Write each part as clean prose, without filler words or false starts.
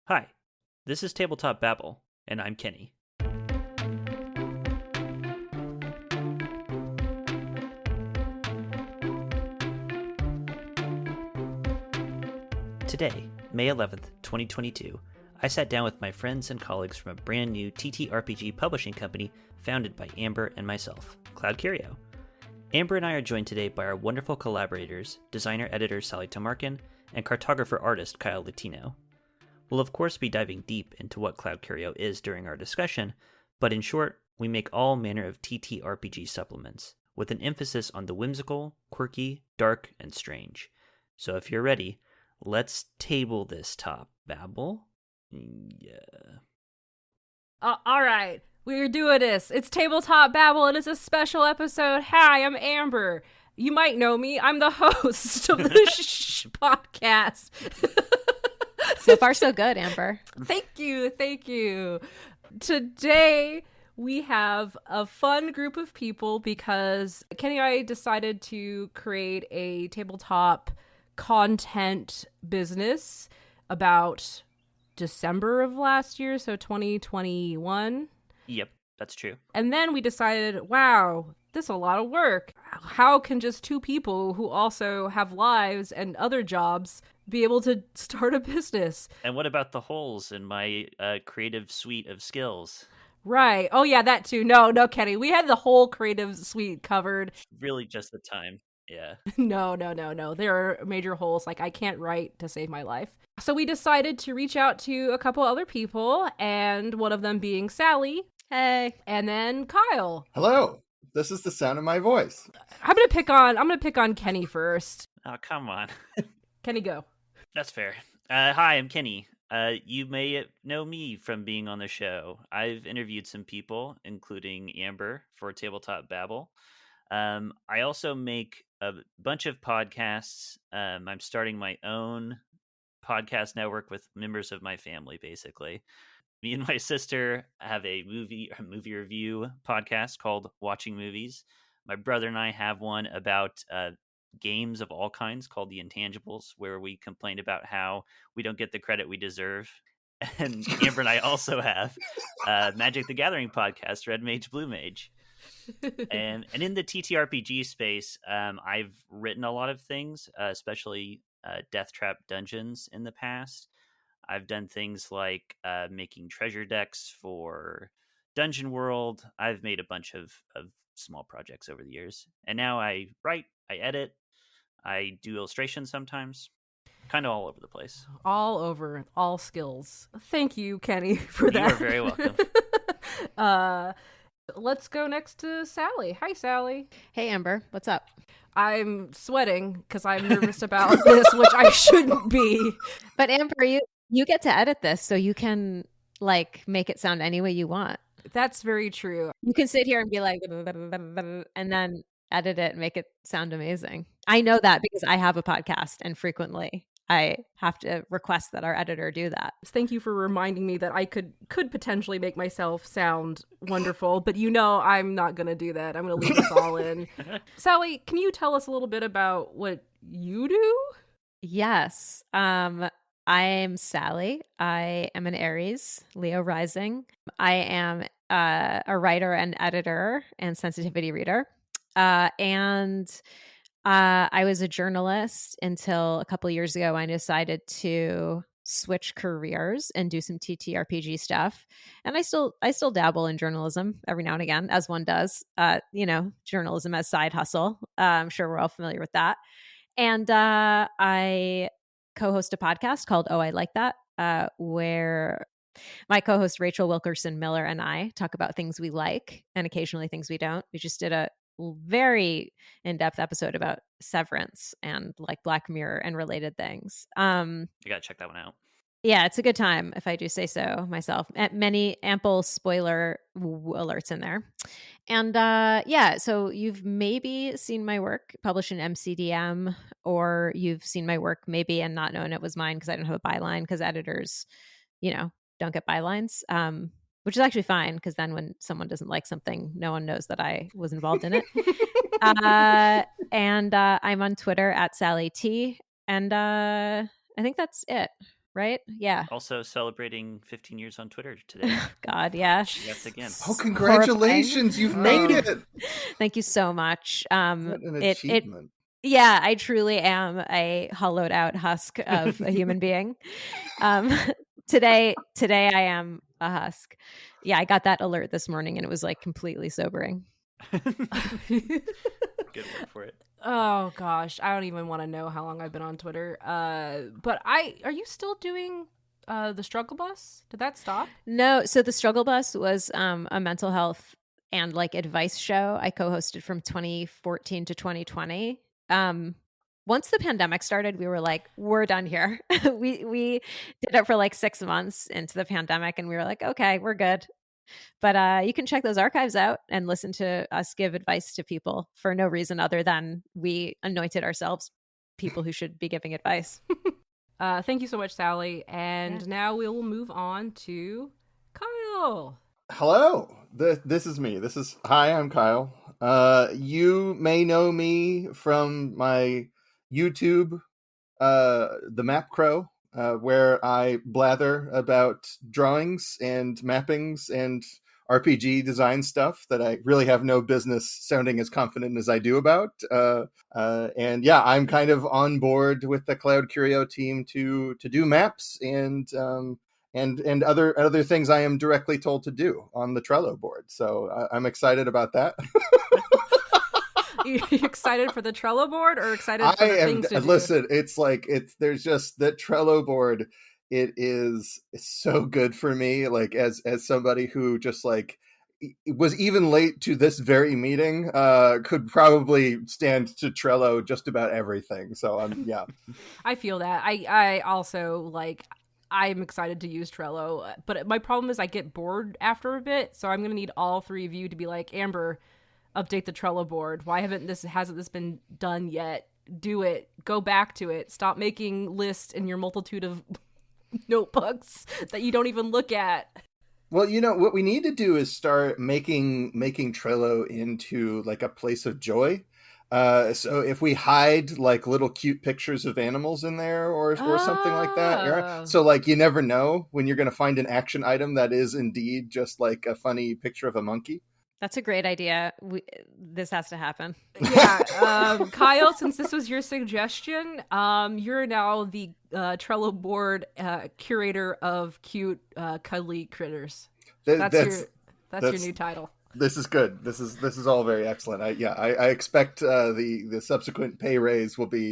Hi, this is Tabletop Babble, and I'm Kenny. Today, May 11th, 2022, I sat down with my friends and colleagues from a brand new TTRPG publishing company founded by Amber and myself, Cloud Curio. Amber and I are joined today by our wonderful collaborators, designer-editor Sally Tamarkin and cartographer-artist Kyle Latino. We'll of course be diving deep into what Cloud Curio is during our discussion, but in short, we make all manner of TTRPG supplements, with an emphasis on the whimsical, quirky, dark, and strange. So if you're ready, let's table this top, Babble. Yeah. All right, we're doing this. It's Tabletop Babble, and it's a special episode. Hi, I'm Amber. You might know me. I'm the host of the podcast. So far, so good, Amber. Thank you. Today, we have a fun group of people because Kenny and I decided to create a tabletop content business about December of last year, so 2021. Yep, that's true. And then we decided, wow, this is a lot of work. How can just two people who also have lives and other jobs be able to start a business? And what about the holes in my creative suite of skills? Right. Oh, yeah, that too. No, Kenny. We had the whole creative suite covered. Really just the time. Yeah. No. There are major holes. Like, I can't write to save my life. So we decided to reach out to a couple other people, and one of them being Sally. Hey. And then Kyle. Hello. This is the sound of my voice. I'm gonna pick on Kenny first. Oh, come on. Kenny, go. That's fair. Hi, I'm Kenny. You may know me from being on the show. I've interviewed some people, including Amber, for Tabletop Babble. I also make a bunch of podcasts. I'm starting my own podcast network with members of my family, basically. Me and my sister have a movie review podcast called Watching Movies. My brother and I have one about games of all kinds called The Intangibles, where we complain about how we don't get the credit we deserve. And Amber and I also have Magic the Gathering podcast, Red Mage, Blue Mage. And in the TTRPG space, I've written a lot of things, especially Death Trap Dungeons in the past. I've done things like making treasure decks for Dungeon World. I've made a bunch of small projects over the years. And now I write, I edit, I do illustrations sometimes. Kind of all over the place. All over, all skills. Thank you, Kenny, for that. You are very welcome. Let's go next to Sally. Hi, Sally. Hey, Amber. What's up? I'm sweating because I'm nervous about this, which I shouldn't be. But Amber, you get to edit this, so you can make it sound any way you want. That's very true. You can sit here and be like, and then edit it and make it sound amazing. I know that because I have a podcast, and frequently I have to request that our editor do that. Thank you for reminding me that I could potentially make myself sound wonderful, but I'm not going to do that. I'm going to leave this all in. Sally, can you tell us a little bit about what you do? Yes. I'm Sally. I am an Aries, Leo rising. I am a writer and editor and sensitivity reader. And I was a journalist until a couple years ago. I decided to switch careers and do some TTRPG stuff. And I still dabble in journalism every now and again, as one does. Journalism as side hustle. I'm sure we're all familiar with that. And I co-host a podcast called Oh, I Like That, where my co-host Rachel Wilkerson Miller and I talk about things we like and occasionally things we don't. We just did a very in-depth episode about Severance and Black Mirror and related things. You gotta check that one out. Yeah, it's a good time, if I do say so myself. Many ample spoiler alerts in there. And so you've maybe seen my work published in MCDM, or you've seen my work maybe and not known it was mine because I don't have a byline, because editors, don't get bylines, which is actually fine, because then when someone doesn't like something, no one knows that I was involved in it. And I'm on Twitter at Sally T. And I think that's it right? Yeah. Also celebrating 15 years on Twitter today. God, yes. Yes, again. Oh, congratulations! You've made it. Thank you so much. What an achievement. Yeah, I truly am a hollowed out husk of a human being. Today I am a husk. Yeah, I got that alert this morning and it was like completely sobering. Good word for it. Oh gosh, I don't even want to know how long I've been on Twitter. But are you still doing the struggle bus? Did that stop? No, so the struggle bus was a mental health and like advice show I co-hosted from 2014 to 2020. Once the pandemic started, we were like, we're done here. we did it for like 6 months into the pandemic and we were like, okay, we're good. But you can check those archives out and listen to us give advice to people for no reason other than we anointed ourselves people who should be giving advice. Thank you so much, Sally. And now we will move on to Kyle. Hello. This is me. Hi, I'm Kyle. You may know me from my YouTube, The Map Crow, where I blather about drawings and mappings and RPG design stuff that I really have no business sounding as confident as I do about. And yeah, I'm kind of on board with the Cloud Curio team to do maps and other things I am directly told to do on the Trello board. So I'm excited about that. You excited for the Trello board or excited for the things to do? Listen, there's just that Trello board. It's so good for me. Like as somebody who just like was even late to this very meeting, could probably stand to Trello just about everything. So yeah. I feel that. I also like, I'm excited to use Trello, but my problem is I get bored after a bit. So I'm going to need all three of you to be like, Amber, update the Trello board. Why hasn't this been done yet? Do it. Go back to it. Stop making lists in your multitude of notebooks that you don't even look at. Well, what we need to do is start making Trello into like a place of joy. So if we hide like little cute pictures of animals in there or something like that, yeah? So like you never know when you're going to find an action item that is indeed just like a funny picture of a monkey. That's a great idea. This has to happen. Yeah. Kyle, since this was your suggestion, you're now the Trello board curator of cute, cuddly critters. That's your new title. This is good. This is all very excellent. I expect the subsequent pay raise will be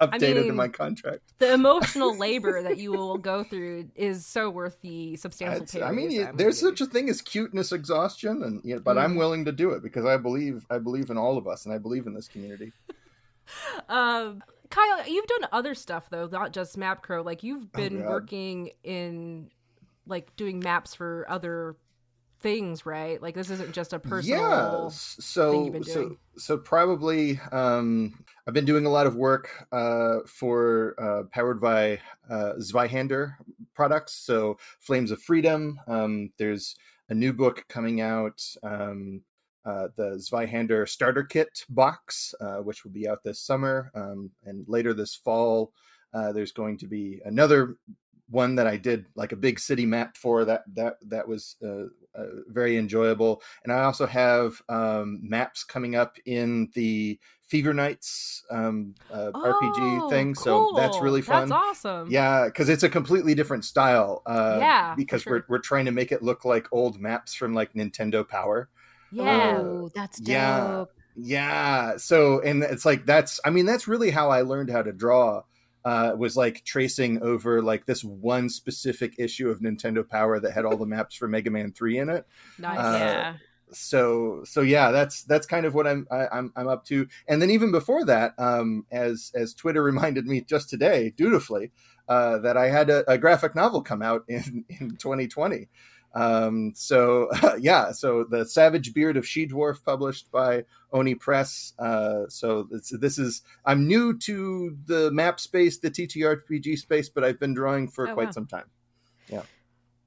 updated in my contract. The emotional labor that you will go through is so worth the substantial pay raise. There's such a thing as cuteness exhaustion, and but I'm willing to do it because I believe in all of us, and I believe in this community. Kyle, you've done other stuff though, not just MapCrow. Like you've been working in like doing maps for other things, right? Like this isn't just a personal thing you've been doing. So probably I've been doing a lot of work for powered by Zweihander products. So Flames of Freedom. There's a new book coming out, the Zweihander Starter Kit box, which will be out this summer, and later this fall. There's going to be another one that I did like a big city map for that was very enjoyable. And I also have maps coming up in the Fever Nights RPG thing. Cool. So that's really fun. That's awesome. Yeah, because it's a completely different style. Because we're trying to make it look like old maps from like Nintendo Power. Yeah, that's dope. Yeah. So, and it's like that's really how I learned how to draw. Was like tracing over like this one specific issue of Nintendo Power that had all the maps for Mega Man 3 in it. Nice. So yeah, that's kind of what I'm up to. And then even before that, as Twitter reminded me just today, dutifully, that I had a graphic novel come out in 2020. So the Savage Beard of She-Dwarf, published by Oni Press. So this is, I'm new to the map space, the TTRPG space, but I've been drawing for quite some time. Yeah.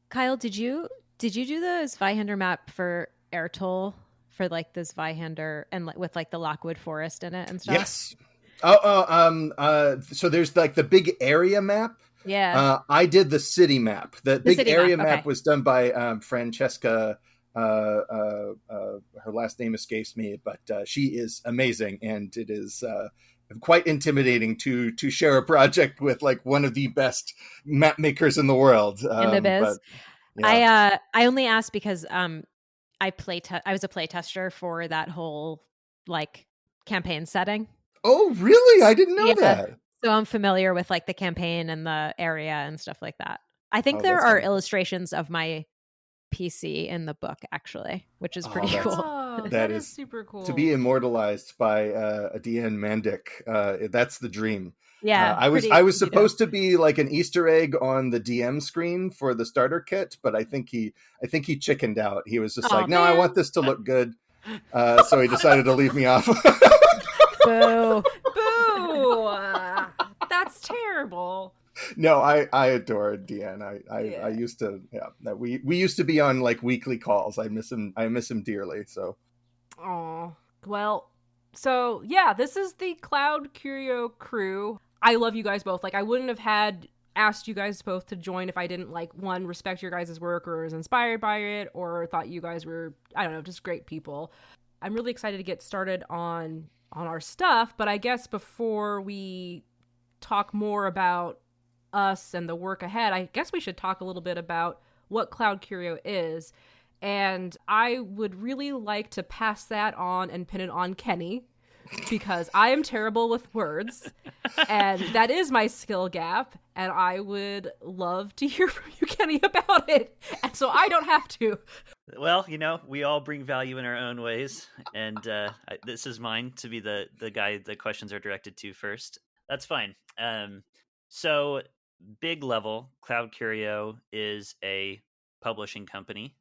Kyle, did you do the Zweihander map for Airtoll, for like the Zweihander and with like the Lockwood Forest in it and stuff? Yes. So there's like the big area map. Yeah. I did the city map. The big city area map, map okay. was done by Francesca. Her last name escapes me, but she is amazing, and it is quite intimidating to share a project with like one of the best map makers in the world. In the biz. But yeah. I only asked because I was a play tester for that whole like campaign setting. Oh, really? I didn't know Yeah. that. So I'm familiar with like the campaign and the area and stuff like that. I think Oh, there that's are wonderful. illustrations of my PC in the book actually, which is pretty That's cool. Oh, that that is is super to be cool. immortalized by a DN Mandic. That's the dream. Yeah, I pretty was dope. supposed to be like an Easter egg on the DM screen for the starter kit, but I think he chickened out. He was just Oh like, "No, I want man. this to look good," so he decided to leave me off. Boo. Boo! That's terrible. No, I adore DN. I Yeah. used to, yeah. We used to be on like weekly calls. I miss him. I miss him dearly. So Oh, well, so yeah, this is the Cloud Curio crew. I love you guys both. Like, I wouldn't have had asked you guys both to join if I didn't like one respect your guys' work or was inspired by it or thought you guys were, I don't know, just great people. I'm really excited to get started on our stuff, but I guess before we talk more about us and the work ahead, I guess we should talk a little bit about what Cloud Curio is. And I would really like to pass that on and pin it on Kenny because I am terrible with words and that is my skill gap. And I would love to hear from you, Kenny, about it. And so I don't have to. Well, we all bring value in our own ways, and this is mine to be the guy the questions are directed to first. That's fine. So big level, Cloud Curio is a publishing company.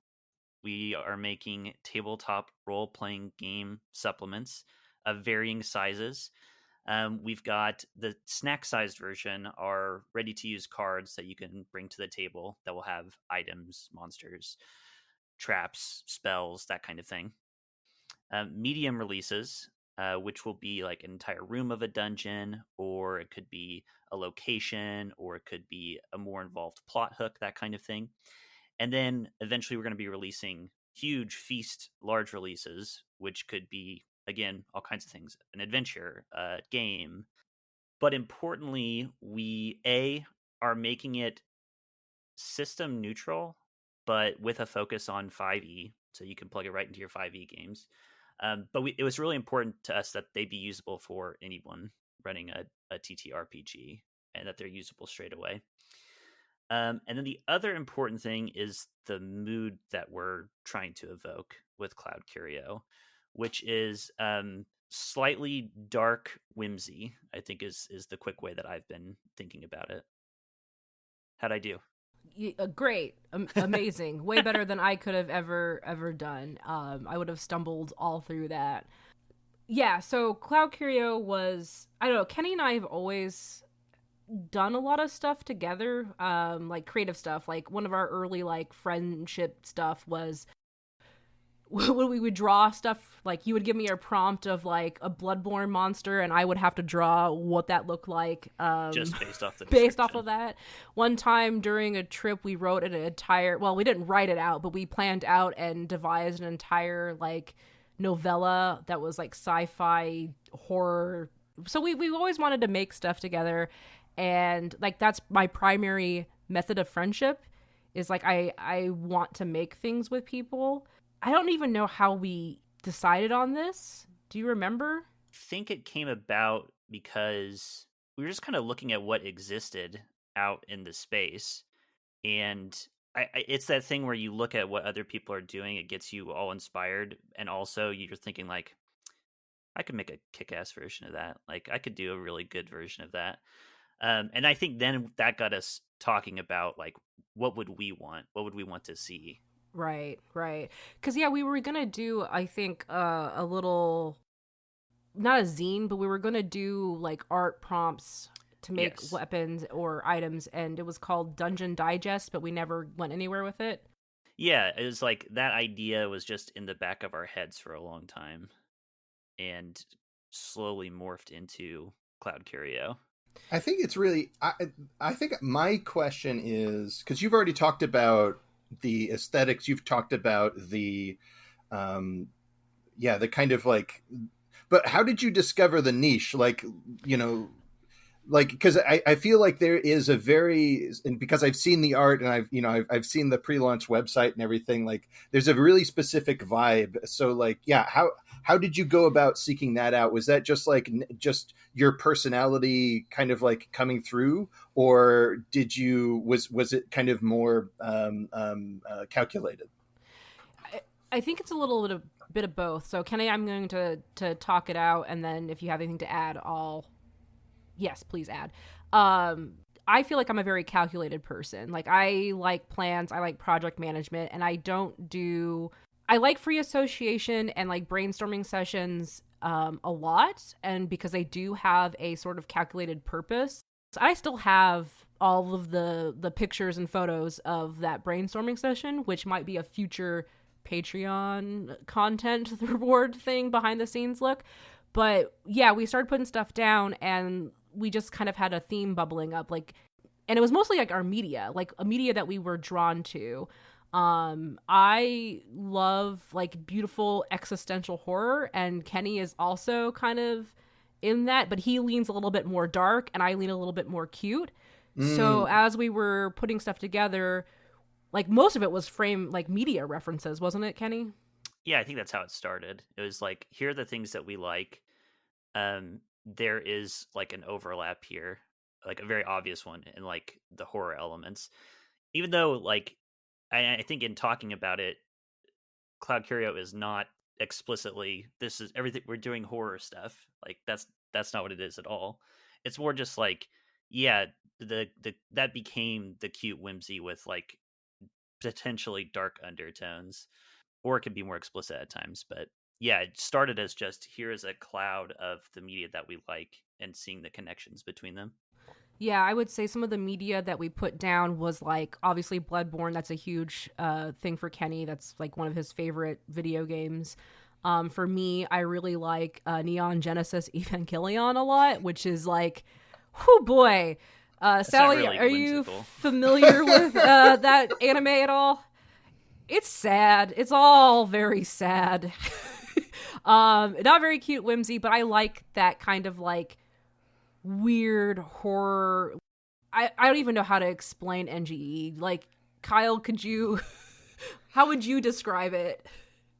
We are making tabletop role-playing game supplements of varying sizes. We've got the snack-sized version are ready-to-use cards that you can bring to the table that will have items, monsters, traps, spells, that kind of thing. Medium releases, which will be like an entire room of a dungeon, or it could be a location, or it could be a more involved plot hook, that kind of thing. And then eventually we're going to be releasing huge feast, large releases, which could be, again, all kinds of things, an adventure, a game. But importantly, we are making it system neutral, but with a focus on 5e, so you can plug it right into your 5e games. But it was really important to us that they be usable for anyone running a TTRPG, and that they're usable straight away. And then the other important thing is the mood that we're trying to evoke with Cloud Curio, which is slightly dark whimsy, I think is the quick way that I've been thinking about it. How'd I do? Great, amazing, way better than I could have ever done. I would have stumbled all through that. Yeah, so Cloud Curio was, I don't know, Kenny and I have always done a lot of stuff together, like creative stuff. Like one of our early like friendship stuff was when we would draw stuff. Like you would give me a prompt of like a bloodborne monster and I would have to draw what that looked like, Just based off the based off description. of that. One time during a trip we wrote an entire, well, we didn't write it out, but we planned out and devised an entire like novella that was like sci-fi horror. So we always wanted to make stuff together, and like that's my primary method of friendship is like I want to make things with people. I don't even know how we decided on this. Do you remember? Think it came about because we were just kind of looking at what existed out in the space, and it's that thing where you look at what other people are doing, it gets you all inspired, and also you're thinking like, I could make a kick-ass version of that. Like I could do a really good version of that. And I think then that got us talking about like, what would we want? What would we want to see? Right, right. Because yeah, we were gonna do, I think, a little, not a zine, but we were gonna do like art prompts to make Yes. weapons or items, and it was called Dungeon Digest, but we never went anywhere with it. Yeah, it was like that idea was just in the back of our heads for a long time, and slowly morphed into Cloud Curio. I think it's really. I think my question is, because you've already talked about the aesthetics, you've talked about the, the kind of like. But how did you discover the niche? Like, because I feel like there is a very, and because I've seen the art and I've seen the pre-launch website and everything, like there's a really specific vibe. So like, yeah, how did you go about seeking that out? Was that just like just your personality kind of like coming through, or was it kind of more calculated? I think it's a little bit of both. So Kenny, I'm going to talk it out, and then if you have anything to add, yes, please add. I feel like I'm a very calculated person. Like I like plans, I like project management, and I like free association and like brainstorming sessions a lot, and because I do have a sort of calculated purpose. So I still have all of the pictures and photos of that brainstorming session, which might be a future Patreon content reward thing, behind the scenes look. But yeah, we started putting stuff down, and we just kind of had a theme bubbling up, like, and it was mostly like our media, like a media that we were drawn to. I love like beautiful existential horror, and Kenny is also kind of in that, but he leans a little bit more dark and I lean a little bit more cute. So as we were putting stuff together, like most of it was frame like media references, wasn't it, Kenny? Yeah, I think that's how it started. It was like, here are the things that we like. There is like an overlap here, like a very obvious one in like the horror elements. Even though like I think in talking about it, Cloud Curio is not explicitly, this is everything, we're doing horror stuff. Like that's not what it is at all. It's more just like, yeah, the that became the cute whimsy with like potentially dark undertones, or it can be more explicit at times. But yeah, it started as just, here is a cloud of the media that we like and seeing the connections between them. Yeah, I would say some of the media that we put down was like obviously Bloodborne. That's a huge thing for Kenny. That's like one of his favorite video games. For me, I really like Neon Genesis Evangelion a lot, which is like, whoo boy. Sally, really are you whimsical. familiar with that anime at all? It's sad. It's all very sad. Not very cute whimsy, but I like that kind of like weird horror. I don't even know how to explain NGE. Like, Kyle, how would you describe it?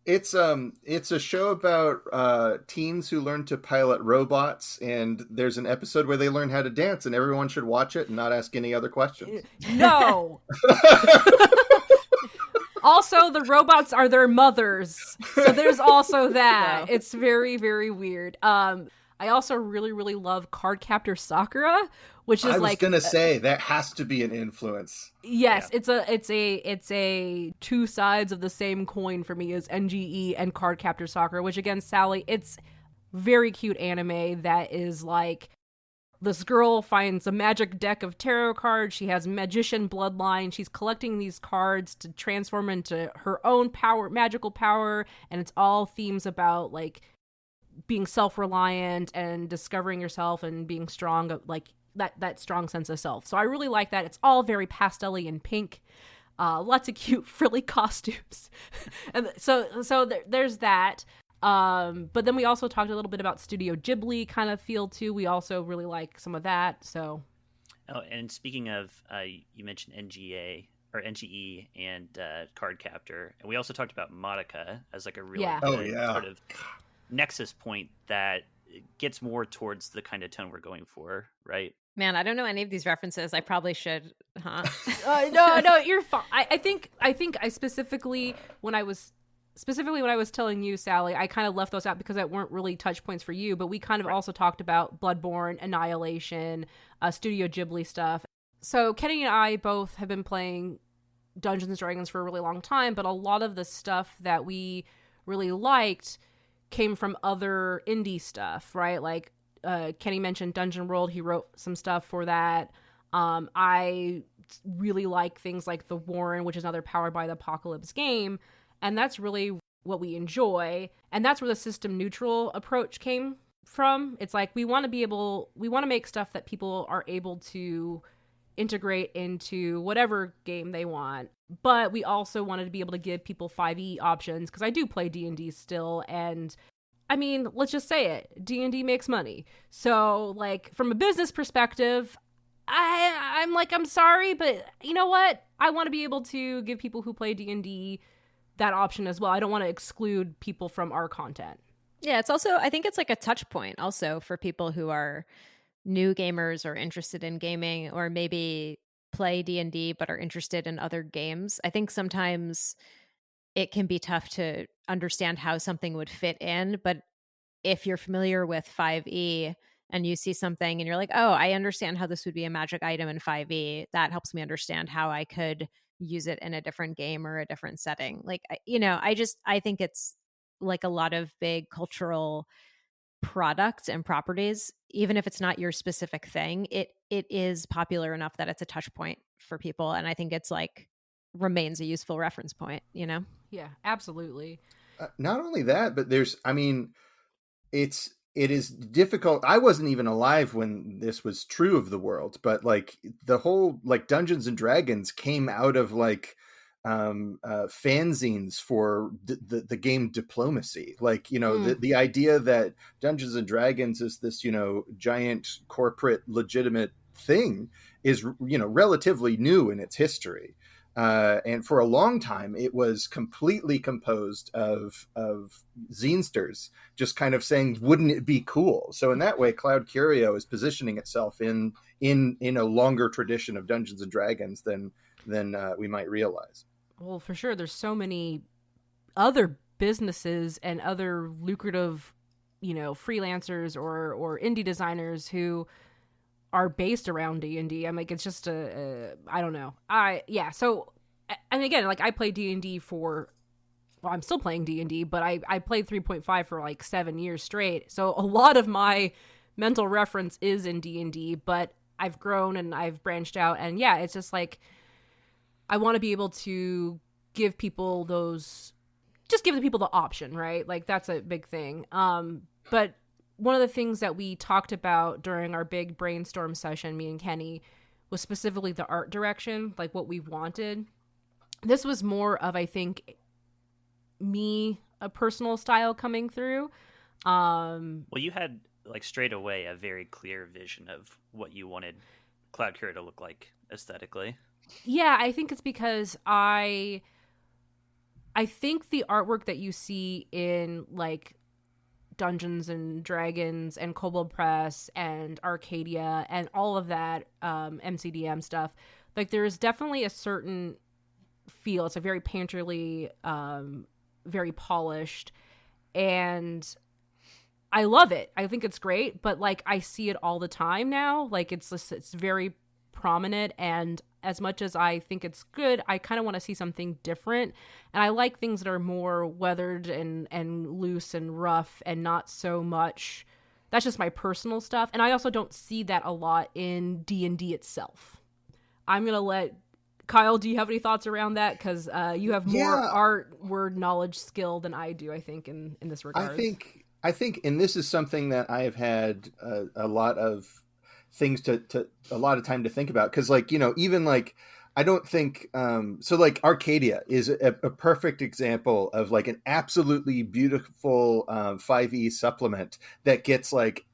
It's a show about teens who learn to pilot robots, and there's an episode where they learn how to dance, and everyone should watch it and not ask any other questions. No. Also, the robots are their mothers, so there's also that. Wow. It's very, very weird. I also really, really love Cardcaptor Sakura, which is like, I was gonna say that has to be an influence. Yes, yeah. It's a two sides of the same coin for me, as NGE and Cardcaptor Sakura, which again, Sally, it's very cute anime that is like, this girl finds a magic deck of tarot cards. She has magician bloodline. She's collecting these cards to transform into her own power, magical power, and it's all themes about like being self-reliant and discovering yourself and being strong, like that strong sense of self. So I really like that. It's all very pastel-y and pink. Lots of cute frilly costumes. And so there's that. But then we also talked a little bit about Studio Ghibli kind of feel too. We also really like some of that. So, oh, and speaking of, you mentioned NGE and Cardcaptor, and we also talked about Madoka as like a really good sort of nexus point that gets more towards the kind of tone we're going for, right? Man, I don't know any of these references. I probably should, huh? No, you're fine. I think I specifically when I was telling you, Sally, I kind of left those out because that weren't really touch points for you, but we kind of also talked about Bloodborne, Annihilation, Studio Ghibli stuff. So Kenny and I both have been playing Dungeons & Dragons for a really long time, but a lot of the stuff that we really liked came from other indie stuff, right? Like Kenny mentioned Dungeon World. He wrote some stuff for that. I really like things like The Warren, which is another Powered by the Apocalypse game. And that's really what we enjoy. And that's where the system neutral approach came from. It's like we want to make stuff that people are able to integrate into whatever game they want, but we also wanted to be able to give people 5e options, because I do play D&D still, and I mean, let's just say it, D&D makes money. So like from a business perspective, I'm sorry, but you know what, I want to be able to give people who play D&D that option as well. I don't want to exclude people from our content. Yeah, it's also, I think it's like a touch point also for people who are new gamers or interested in gaming, or maybe play D&D but are interested in other games. I think sometimes it can be tough to understand how something would fit in, but if you're familiar with 5e and you see something and you're like, oh, I understand how this would be a magic item in 5e, that helps me understand how I could use it in a different game or a different setting. Like, I think it's like a lot of big cultural products and properties, even if it's not your specific thing, it is popular enough that it's a touch point for people. And I think it's like remains a useful reference point, Yeah, absolutely. Not only that, but it is difficult. I wasn't even alive when this was true of the world, but like the whole like Dungeons and Dragons came out of like fanzines for the game Diplomacy. Like, the idea that Dungeons and Dragons is this, giant corporate legitimate thing is, relatively new in its history. And for a long time, it was completely composed of zinesters just kind of saying, "Wouldn't it be cool?" So in that way, Cloud Curio is positioning itself in a longer tradition of Dungeons and Dragons than we might realize. Well, for sure, there's so many other businesses and other lucrative, freelancers or indie designers who are based around D&D. I'm like, it's just I don't know. So, and again, like I play D&D I'm still playing D&D, but I played 3.5 for like 7 years straight. So a lot of my mental reference is in D&D, but I've grown and I've branched out. And yeah, it's just like, I want to be able to give people give the people the option, right? Like that's a big thing. But one of the things that we talked about during our big brainstorm session, me and Kenny, was specifically the art direction, like what we wanted. This was more of, I think, a personal style coming through. Well, you had like straight away a very clear vision of what you wanted Cloud Curio to look like aesthetically. Yeah, I think it's because I think the artwork that you see in like Dungeons and Dragons and Kobold Press and Arcadia and all of that MCDM stuff, like there's definitely a certain feel. It's a very painterly, very polished, and I love it. I think it's great, but like I see it all the time now. Like it's very prominent, and as much as I think it's good, I kind of want to see something different. And I like things that are more weathered and loose and rough and not so much. That's just my personal stuff. And I also don't see that a lot in D&D itself. I'm going to let Kyle, do you have any thoughts around that? Because you have more art word knowledge skill than I do, I think, in this regard. I think, and this is something that I have had a lot of things a lot of time to think about, because like even like I don't think so like Arcadia is a perfect example of like an absolutely beautiful 5e supplement that gets like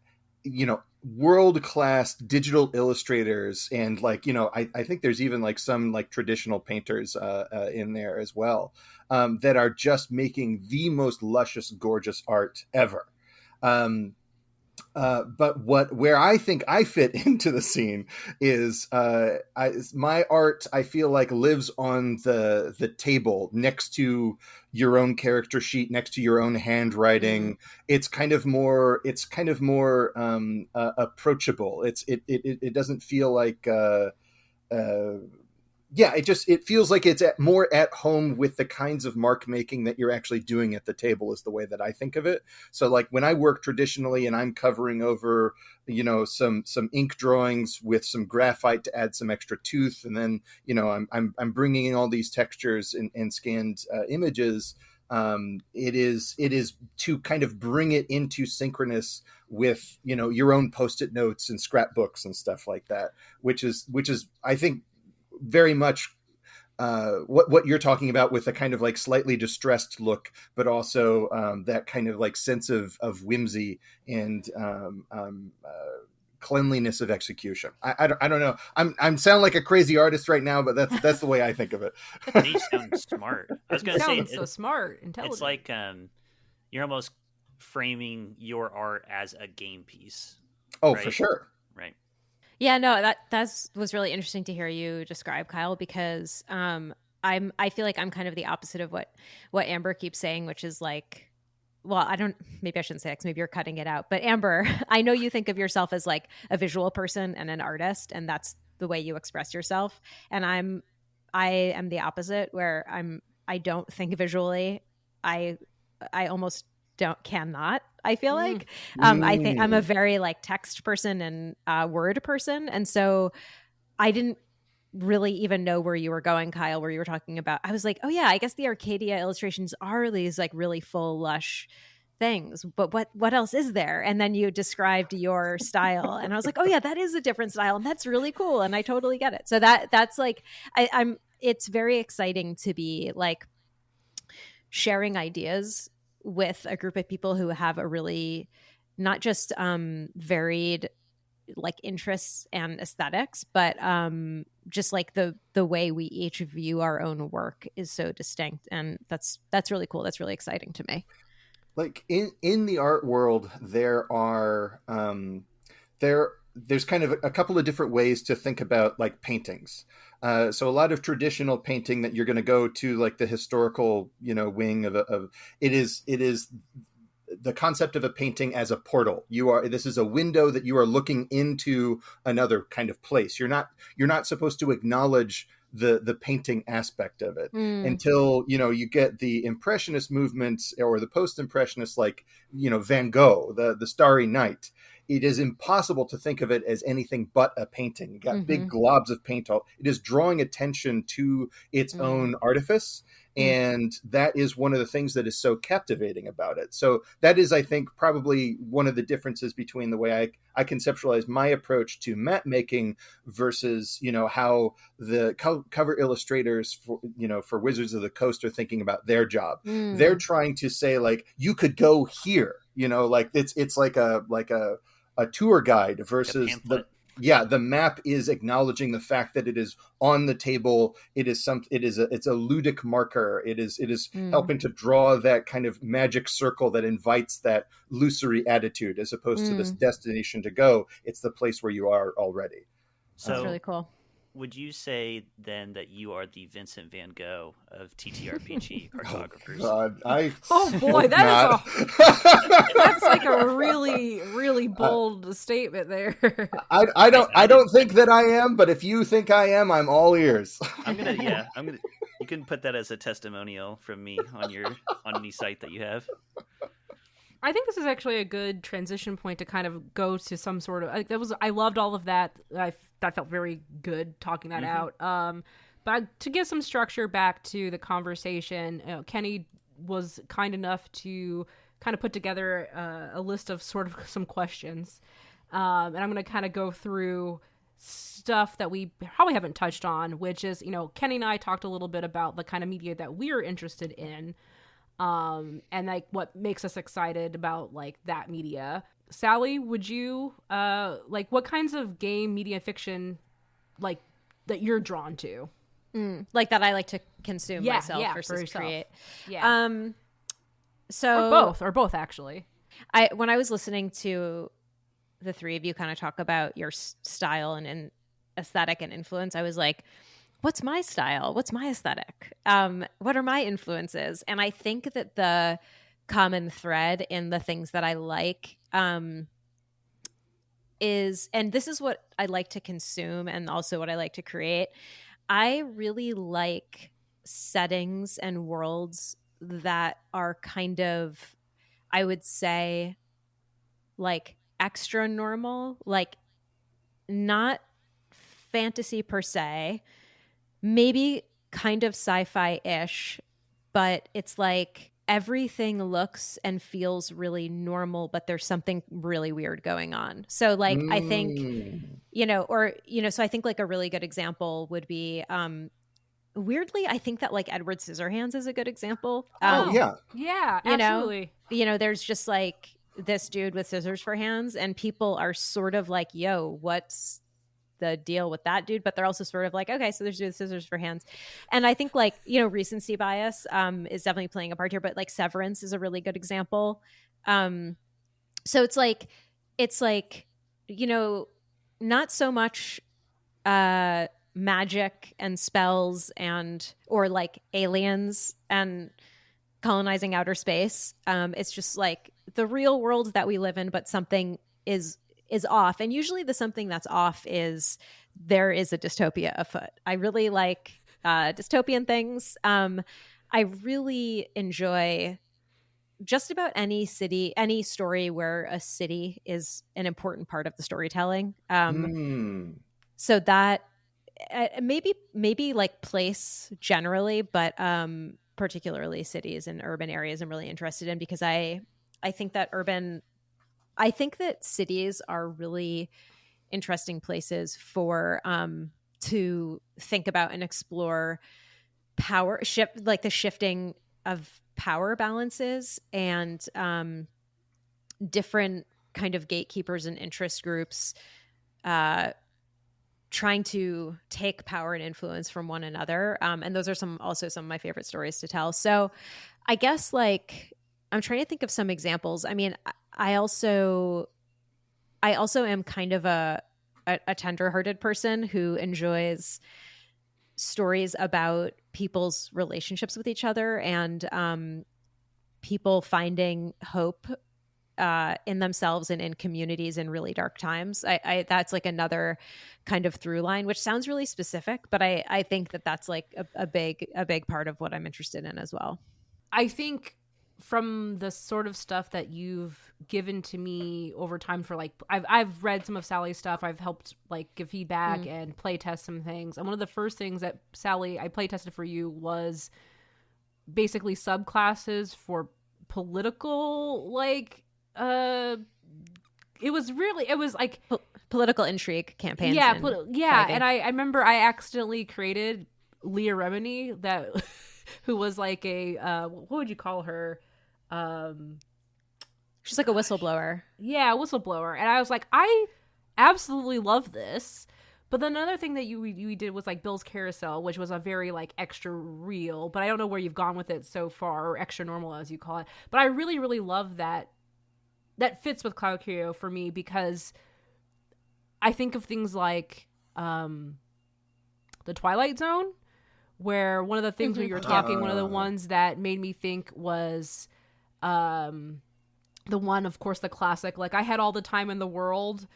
world-class digital illustrators, and like I think there's even like some like traditional painters in there as well, that are just making the most luscious, gorgeous art ever. But where I think I fit into the scene is my art, I feel like, lives on the table next to your own character sheet, next to your own handwriting. It's kind of more approachable. It doesn't feel like it feels like it's more at home with the kinds of mark making that you're actually doing at the table, is the way that I think of it. So like when I work traditionally and I'm covering over, some ink drawings with some graphite to add some extra tooth, and then, I'm bringing in all these textures and scanned images. it is to kind of bring it into synchronous with, you know, your own post-it notes and scrapbooks and stuff like that, which is I think very much what you're talking about, with a kind of like slightly distressed look, but also that kind of like sense of whimsy and cleanliness of execution. I don't know. I'm sound like a crazy artist right now, but that's the way I think of it. You sound smart. I was going to say, sounds so smart, intelligent. It's like you're almost framing your art as a game piece. Oh, right? for sure. Right. Yeah, no, that was really interesting to hear you describe, Kyle, because I feel like I'm kind of the opposite of what Amber keeps saying, which is like, well, maybe I shouldn't say X, maybe you're cutting it out. But Amber, I know you think of yourself as like a visual person and an artist, and that's the way you express yourself. And I am the opposite, where I don't think visually. I almost cannot. I feel like I think I'm a very like text person and word person, and so I didn't really even know where you were going, Kyle, where you were talking about. I was like, oh yeah, I guess the Arcadia illustrations are these like really full, lush things, but what else is there? And then you described your style, and I was like, oh yeah, that is a different style, and that's really cool, and I totally get it. So that's like I'm. It's very exciting to be like sharing ideas with a group of people who have a really not just varied like interests and aesthetics, but just like the way we each view our own work is so distinct, and that's really cool. That's really exciting to me. Like in the art world, there are there's kind of a couple of different ways to think about like paintings. So a lot of traditional painting that you're going to go to like the historical, you know, wing of it is the concept of a painting as a portal. This is a window that you are looking into another kind of place. You're not supposed to acknowledge the painting aspect of it until, you know, you get the impressionist movements or the post-impressionists, like, you know, Van Gogh, the Starry Night. It is impossible to think of it as anything but a painting. You got big globs of paint. It is drawing attention to its own artifice. And that is one of the things that is so captivating about it. So that is, I think, probably one of the differences between the way I conceptualize my approach to map making versus, you know, how the cover illustrators for Wizards of the Coast are thinking about their job. They're trying to say, like, you could go here, you know, like it's like a tour guide versus the map is acknowledging the fact that it is on the table. It's a ludic marker. It is helping to draw that kind of magic circle that invites that illusory attitude, as opposed to this destination to go. It's the place where you are already. So that's really cool. Would you say then that you are the Vincent Van Gogh of TTRPG cartographers? Oh boy, that's like a really, really bold statement there. I don't think that I am, but if you think I am, I'm all ears. I'm gonna. You can put that as a testimonial from me on any site that you have. I think this is actually a good transition point to kind of go to some sort of I loved all of that. That felt very good talking that out. But to give some structure back to the conversation, you know, Kenny was kind enough to kind of put together a list of sort of some questions, and I'm going to kind of go through stuff that we probably haven't touched on, which is, you know, Kenny and I talked a little bit about the kind of media that we're interested in. And like what makes us excited about like that media. Sally, would you like what kinds of game media fiction like that you're drawn to? Like that I like to consume myself versus yourself. Create. Yeah. So or both actually. When I was listening to the three of you kind of talk about your style and aesthetic and influence, I was like, what's my style? What's my aesthetic? What are my influences? And I think that the common thread in the things that I like is, and this is what I like to consume and also what I like to create. I really like settings and worlds that are kind of, I would say, like extra normal, like not fantasy per se, maybe kind of sci-fi-ish, but it's like everything looks and feels really normal, but there's something really weird going on. So like, I think, so I think like a really good example would be, weirdly, I think that like Edward Scissorhands is a good example. Yeah, you absolutely. There's just like this dude with scissors for hands, and people are sort of like, yo, what's the deal with that dude? But they're also sort of like, okay, so there's dude with scissors for hands. And I think like, recency bias is definitely playing a part here, but like Severance is a really good example. So it's like, not so much magic and spells or like aliens and colonizing outer space. It's just like the real world that we live in, but something is off. And usually the something that's off is there is a dystopia afoot. I really like dystopian things. I really enjoy just about any story where a city is an important part of the storytelling. So that maybe like place generally, but particularly cities and urban areas I'm really interested in, because I think that cities are really interesting places for to think about and explore like the shifting of power balances and different kind of gatekeepers and interest groups trying to take power and influence from one another. And those are also some of my favorite stories to tell. So I guess like I'm trying to think of some examples. I mean, I also am kind of a tender-hearted person who enjoys stories about people's relationships with each other and people finding hope in themselves and in communities in really dark times. I that's like another kind of through line, which sounds really specific, but I think that that's like a big part of what I'm interested in as well. I think from the sort of stuff that you've given to me over time, for like I've read some of Sally's stuff, I've helped like give feedback and play test some things, and one of the first things that Sally I play tested for you was basically subclasses for political like it was like political intrigue campaigns. And I remember I accidentally created Leah Remini, that who was like a what would you call her? She's like a whistleblower. Yeah, whistleblower. And I was like, I absolutely love this. But then another thing that you did was like Bill's Carousel, which was a very like extra real, but I don't know where you've gone with it so far, or extra normal as you call it. But I really, really love that. That fits with Cloud Curio for me, because I think of things like The Twilight Zone, where one of the things when you were talking, one of the ones that made me think was the one, of course, the classic, like I had all the time in the world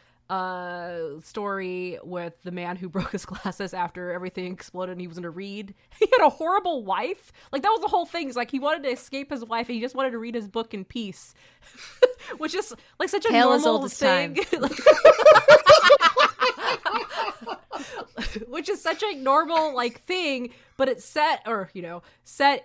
story with the man who broke his glasses after everything exploded and he was going to read. He had a horrible wife. Like that was the whole thing. It's like he wanted to escape his wife and he just wanted to read his book in peace, which is like such a normal thing. Which is such a normal like thing, but it's set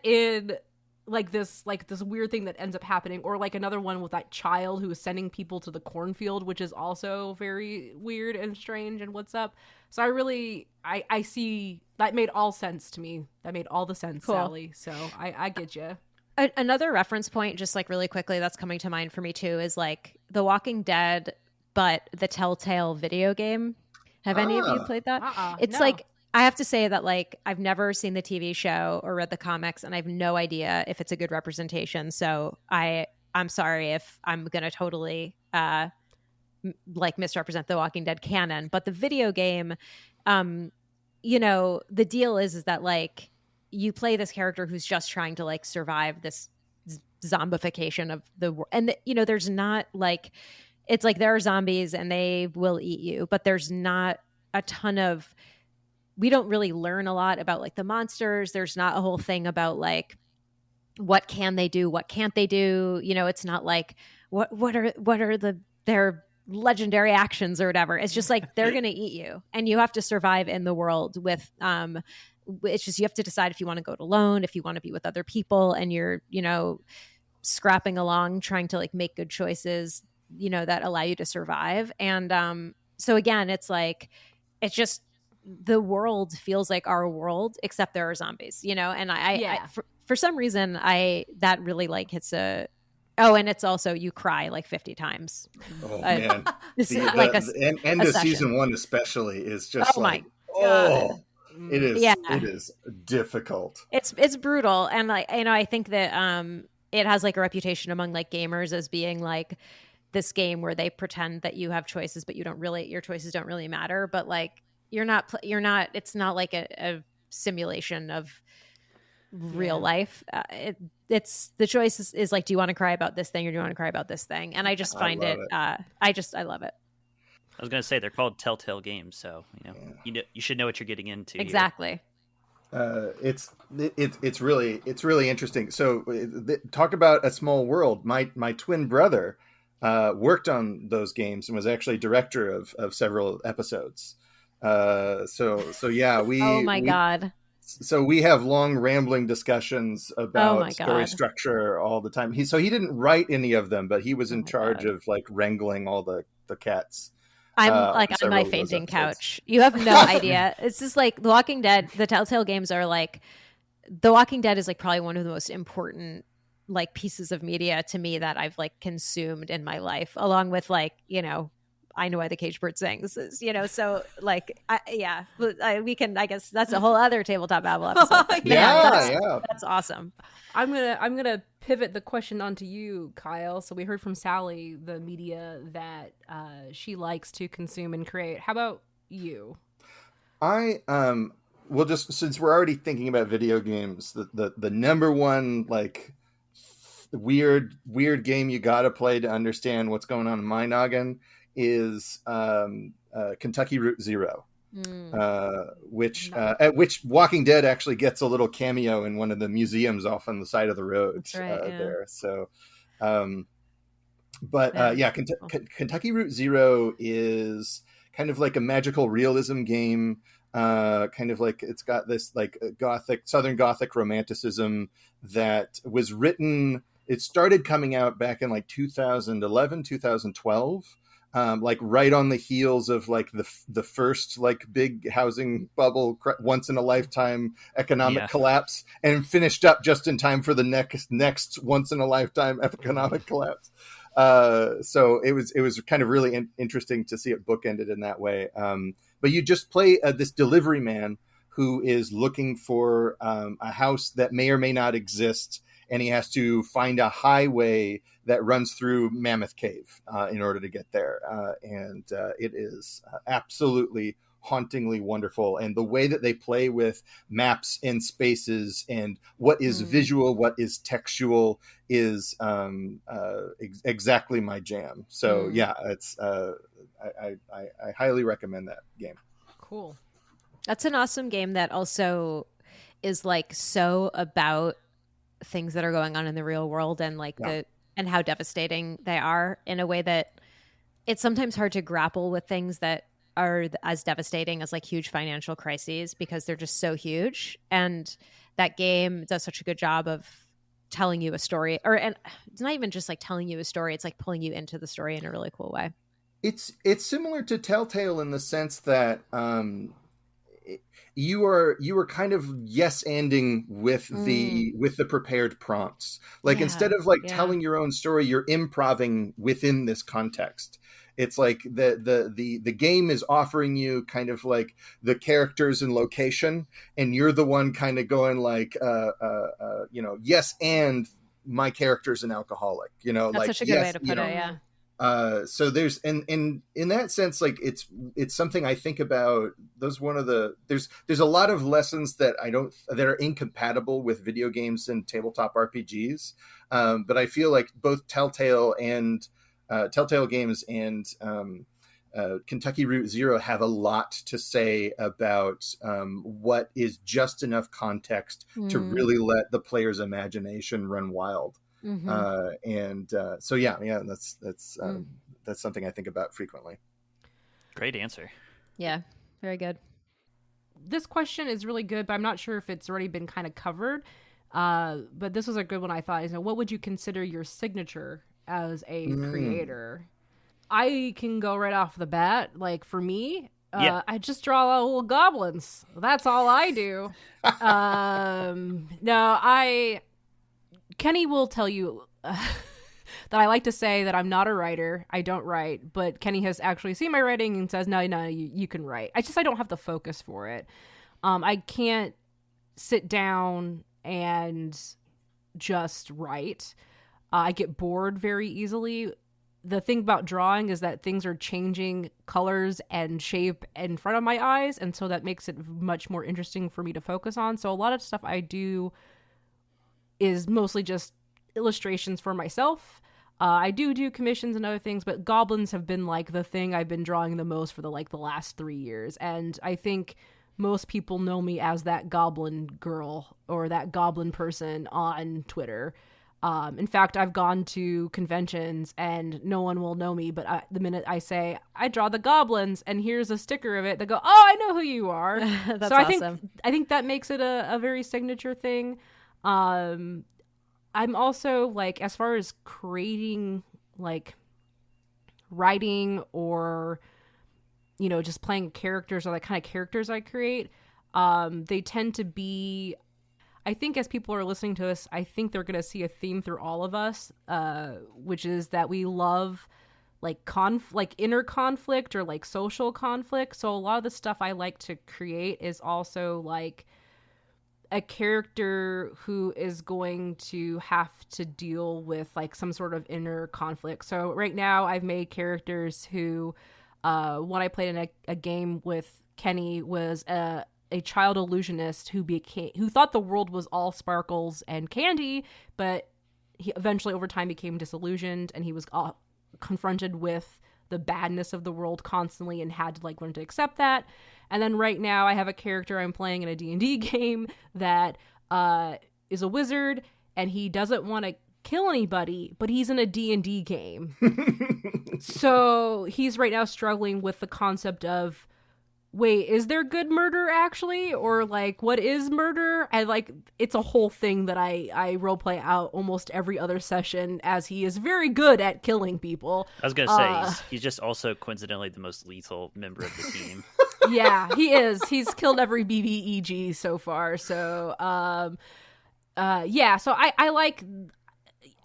in like this weird thing that ends up happening. Or like another one with that child who is sending people to the cornfield, which is also very weird and strange and what's up. So I see that made all sense to me. That made all the sense, cool. Sally. So I get you. Another reference point, just like really quickly, that's coming to mind for me too, is like The Walking Dead, but the Telltale video game. Have any of you played that? It's no. Like, I have to say that like I've never seen the TV show or read the comics, and I have no idea if it's a good representation. So I'm sorry if I'm gonna totally like misrepresent the Walking Dead canon. But the video game, the deal is that like you play this character who's just trying to like survive this zombification of the world, and there's not like. It's like there are zombies and they will eat you, but there's not a ton of, we don't really learn a lot about like the monsters. There's not a whole thing about like, what can they do? What can't they do? It's not like, what are their legendary actions or whatever. It's just like, they're going to eat you and you have to survive in the world with it's just, you have to decide if you want to go it alone, if you want to be with other people, and you're, scrapping along, trying to like make good choices, that allow you to survive. And so again, it's like, it's just, the world feels like our world, except there are zombies, and Yeah. for some reason, that really like hits a, oh, and it's also, you cry like 50 times. Oh Uh, man, It's the like end a of session. season 1 especially is just Oh my like, God. oh, it is Yeah. it is difficult. It's brutal. And like, I think that it has like a reputation among like gamers as being like this game where they pretend that you have choices, but your choices don't really matter. But like, it's not like a simulation of real life. It's the choice is like, do you want to cry about this thing, or do you want to cry about this thing? And I just find love it, it. I love it. I was gonna say they're called Telltale games, so you should know what you're getting into. Exactly. It's really interesting. So talk about a small world. My twin brother worked on those games and was actually director of several episodes. So yeah, Oh my God. so we have long rambling discussions Oh about my story God. structure all the time. He didn't write any of them, but he was Oh in my charge God. of like wrangling all the cats. I'm like on on my several of those fainting episodes. couch. You have no idea. It's just like The Walking Dead, the Telltale games are like, The Walking Dead is like probably one of the most important like pieces of media to me that I've like consumed in my life, along with like, I Know Why the Caged Bird Sings, so like, we can, I guess that's a whole other Tabletop Babble episode. But Yeah. That's awesome. I'm gonna pivot the question onto you, Kyle. So we heard from Sally the media that she likes to consume and create. How about you? I well, just since we're already thinking about video games, the number one like weird game you got to play to understand what's going on in my noggin is Kentucky Route Zero. Which at which Walking Dead actually gets a little cameo in one of the museums off on the side of the road. Right, yeah. There. So, Kentucky Route Zero is kind of like a magical realism game. Kind of like it's got this like Southern Gothic romanticism that was written. It started coming out back in like 2011, 2012. Like right on the heels of like the first like big housing bubble, once in a lifetime economic collapse, and finished up just in time for the next once in a lifetime economic collapse. So it was kind of really interesting to see it bookended in that way. But you just play this delivery man who is looking for a house that may or may not exist, and he has to find a highway that runs through Mammoth Cave in order to get there. And it is absolutely hauntingly wonderful. And the way that they play with maps and spaces and what is visual, what is textual is exactly my jam. So yeah, it's I highly recommend that game. Cool. That's an awesome game that also is like so about things that are going on in the real world, and like and how devastating they are, in a way that it's sometimes hard to grapple with things that are as devastating as like huge financial crises, because they're just so huge. And that game does such a good job of telling you a story, and it's not even just like telling you a story, it's like pulling you into the story in a really cool way. It's similar to Telltale in the sense that you are kind of yes-anding with the prepared prompts. Like instead of like telling your own story, you're improving within this context. It's like the game is offering you kind of like the characters and location, and you're the one kind of going like yes, and my character's an alcoholic. That's like such a good way to put it. Yeah. So there's and in that sense, like it's something I think about. There's a lot of lessons that are incompatible with video games and tabletop RPGs, but I feel like both Telltale games and Kentucky Route Zero have a lot to say about what is just enough context to really let the player's imagination run wild. So that's something I think about frequently. Great answer. Yeah, very good. this question is really good, but I'm not sure if it's already been kind of covered. But this was a good one, I thought. What would you consider your signature as a creator? I can go right off the bat. Like, for me, I just draw little goblins. That's all I do. No, Kenny will tell you that I like to say that I'm not a writer. I don't write, but Kenny has actually seen my writing and says, no, you can write. I don't have the focus for it. I can't sit down and just write. I get bored very easily. The thing about drawing is that things are changing colors and shape in front of my eyes, and so that makes it much more interesting for me to focus on. So a lot of stuff I do is mostly just illustrations for myself. I do commissions and other things, but goblins have been like the thing I've been drawing the most for the last 3 years. And I think most people know me as that goblin girl or that goblin person on Twitter. In fact, I've gone to conventions and no one will know me, but the minute I say, I draw the goblins and here's a sticker of it, they go, oh, I know who you are. That's so awesome. I think that makes it a very signature thing. I'm also, like, as far as creating, like, writing or, you know, just playing characters or the kind of characters I create, they tend to be, I think as people are listening to us, I think they're going to see a theme through all of us, which is that we love, like, inner conflict or, like, social conflict. So a lot of the stuff I like to create is also, like, a character who is going to have to deal with, like, some sort of inner conflict. So right now I've made characters who, when I played in a game with Kenny, was a child illusionist who thought the world was all sparkles and candy, but he eventually over time became disillusioned, and he was confronted with the badness of the world constantly and had to, like, learn to accept that. And then right now I have a character I'm playing in a D&D game that is a wizard, and he doesn't want to kill anybody, but he's in a D&D game. So he's right now struggling with the concept of, wait, is there good murder actually? Or, like, what is murder? And, like, it's a whole thing that I roleplay out almost every other session, as he is very good at killing people. I was going to say, he's just also coincidentally the most lethal member of the team. Yeah, he is. He's killed every BBEG so far. So, yeah, so I like,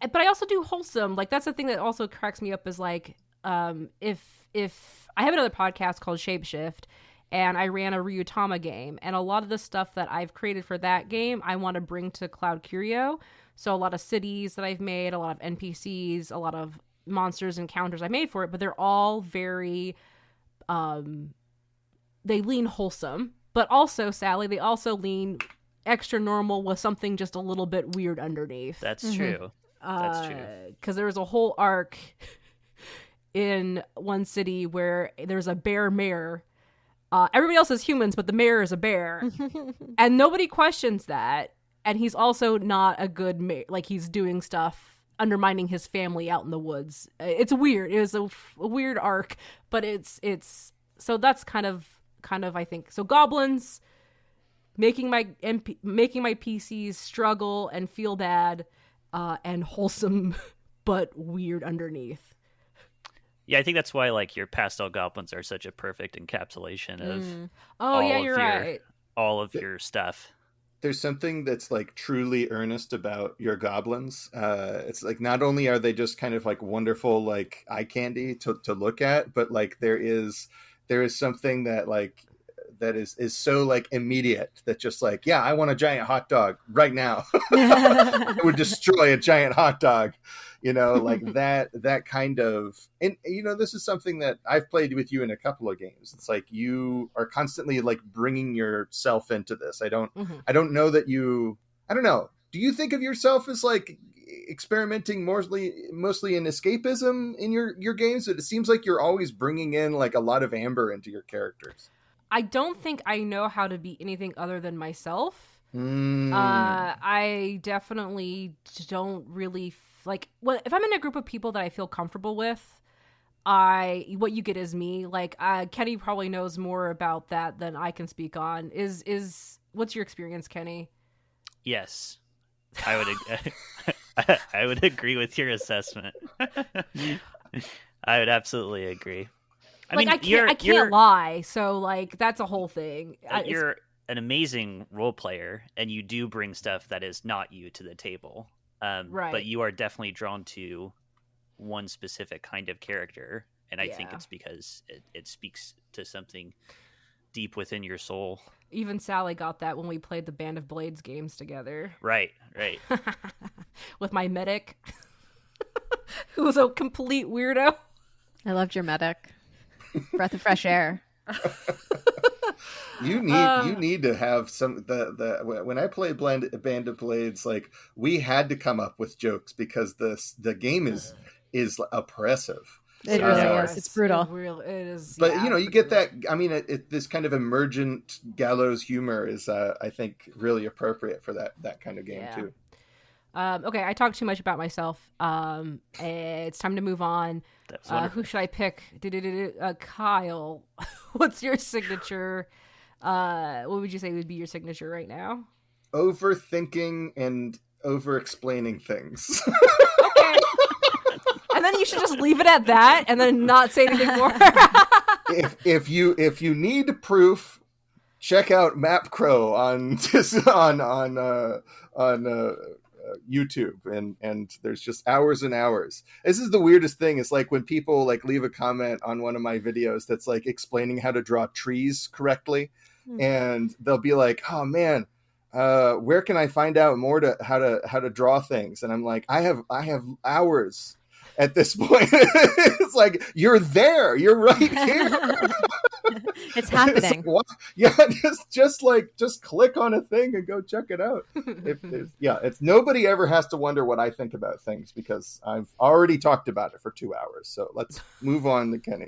but I also do wholesome. Like, that's the thing that also cracks me up is, like, if I have another podcast called Shapeshift, and I ran a Ryutama game, and a lot of the stuff that I've created for that game, I want to bring to Cloud Curio. So a lot of cities that I've made, a lot of NPCs, a lot of monsters and counters I made for it, but they're all very, they lean wholesome, but also, Sally, they also lean extra normal with something just a little bit weird underneath. That's true. That's true. Because there was a whole arc in one city where there's a bear mayor. Everybody else is humans, but the mayor is a bear. And nobody questions that. And he's also not a good mayor. Like, he's doing stuff, undermining his family out in the woods. It's weird. It was a weird arc, but it's so that's kind of I think. So goblins, making my PCs struggle and feel bad, and wholesome but weird underneath. Yeah, I think that's why, like, your pastel goblins are such a perfect encapsulation of right. all of your stuff. There's something that's, like, truly earnest about your goblins. It's like, not only are they just kind of, like, wonderful, like, eye candy to look at, but, like, there is something that, like, that is so, like, immediate that just, like, yeah, I want a giant hot dog right now. I would destroy a giant hot dog, you know, like that kind of, and, you know, this is something that I've played with you in a couple of games. It's like you are constantly, like, bringing yourself into this. I don't know that I don't know. Do you think of yourself as, like, experimenting mostly in escapism in your games? It seems like you're always bringing in, like, a lot of amber into your characters. I don't think I know how to be anything other than myself. I definitely don't really, like, if I'm in a group of people that I feel comfortable with, what you get is me. Like Kenny probably knows more about that than I can speak on. Is what's your experience, Kenny? Yes, I would I would agree with your assessment. I would absolutely agree. I can't lie. So like that's a whole thing. You're an amazing role player, and you do bring stuff that is not you to the table. Right. But you are definitely drawn to one specific kind of character, and I think it's because it speaks to something deep within your soul. Even Sally got that when we played the Band of Blades games together. Right. With my medic, who was a complete weirdo. I loved your medic. Breath of fresh air. You need to have some when I play Band of Blades, like we had to come up with jokes because the game is oppressive. It really is. It's brutal. It is. But you get that. I mean, this kind of emergent gallows humor is, I think, really appropriate for that kind of game too. Okay, I talked too much about myself. It's time to move on. Who should I pick? Kyle, what's your signature? What would you say would be your signature right now? Overthinking and over-explaining things. Okay. And then you should just leave it at that, and then not say anything more. if you need proof, check out MapCrow on YouTube, and there's just hours and hours. This is the weirdest thing. It's like when people like leave a comment on one of my videos that's like explaining how to draw trees correctly, and they'll be like, "Oh man, where can I find out more to how to draw things?" And I'm like, I have hours. At this point, it's like you're there. You're right here. It's happening. Just click on a thing and go check it out. It's nobody ever has to wonder what I think about things because I've already talked about it for 2 hours. So let's move on to Kenny.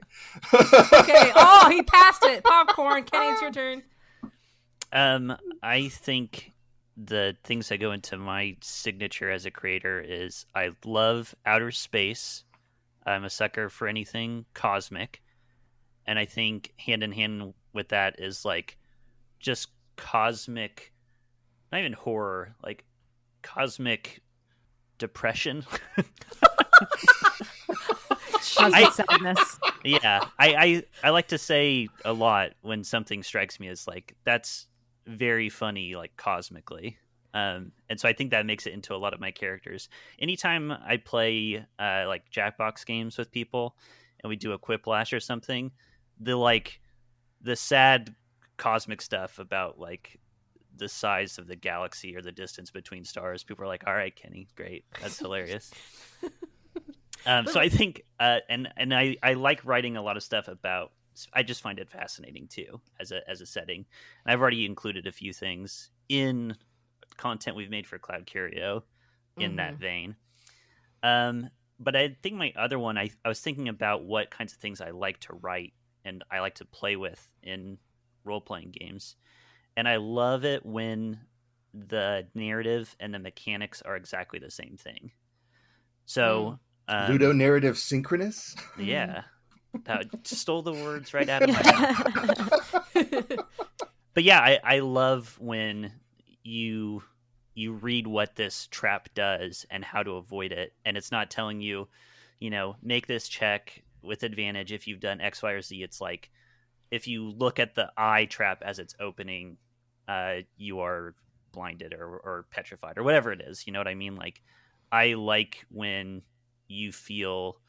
Okay. Oh, he passed it. Popcorn. Kenny, it's your turn. I think the things that go into my signature as a creator is I love outer space. I'm a sucker for anything cosmic. And I think hand in hand with that is like just cosmic, not even horror, like cosmic depression. Sadness. Yeah. I like to say a lot when something strikes me as like, that's very funny, like cosmically. And so I think that makes it into a lot of my characters. Anytime I play like Jackbox games with people and we do a quiplash or something, the sad cosmic stuff about like the size of the galaxy or the distance between stars, people are like, all right, Kenny, great, that's hilarious. So I think and I like writing a lot of stuff about, I just find it fascinating too as a setting. And I've already included a few things in content we've made for Cloud Curio in that vein. But I think my other one, I was thinking about what kinds of things I like to write and I like to play with in role-playing games. And I love it when the narrative and the mechanics are exactly the same thing. So ludonarrative synchronous? Yeah. That stole the words right out of my mouth. But yeah, I love when you read what this trap does and how to avoid it, and it's not telling you, make this check with advantage if you've done X, Y, or Z. It's like if you look at the eye trap as it's opening, you are blinded or petrified or whatever it is. You know what I mean? Like I like when you feel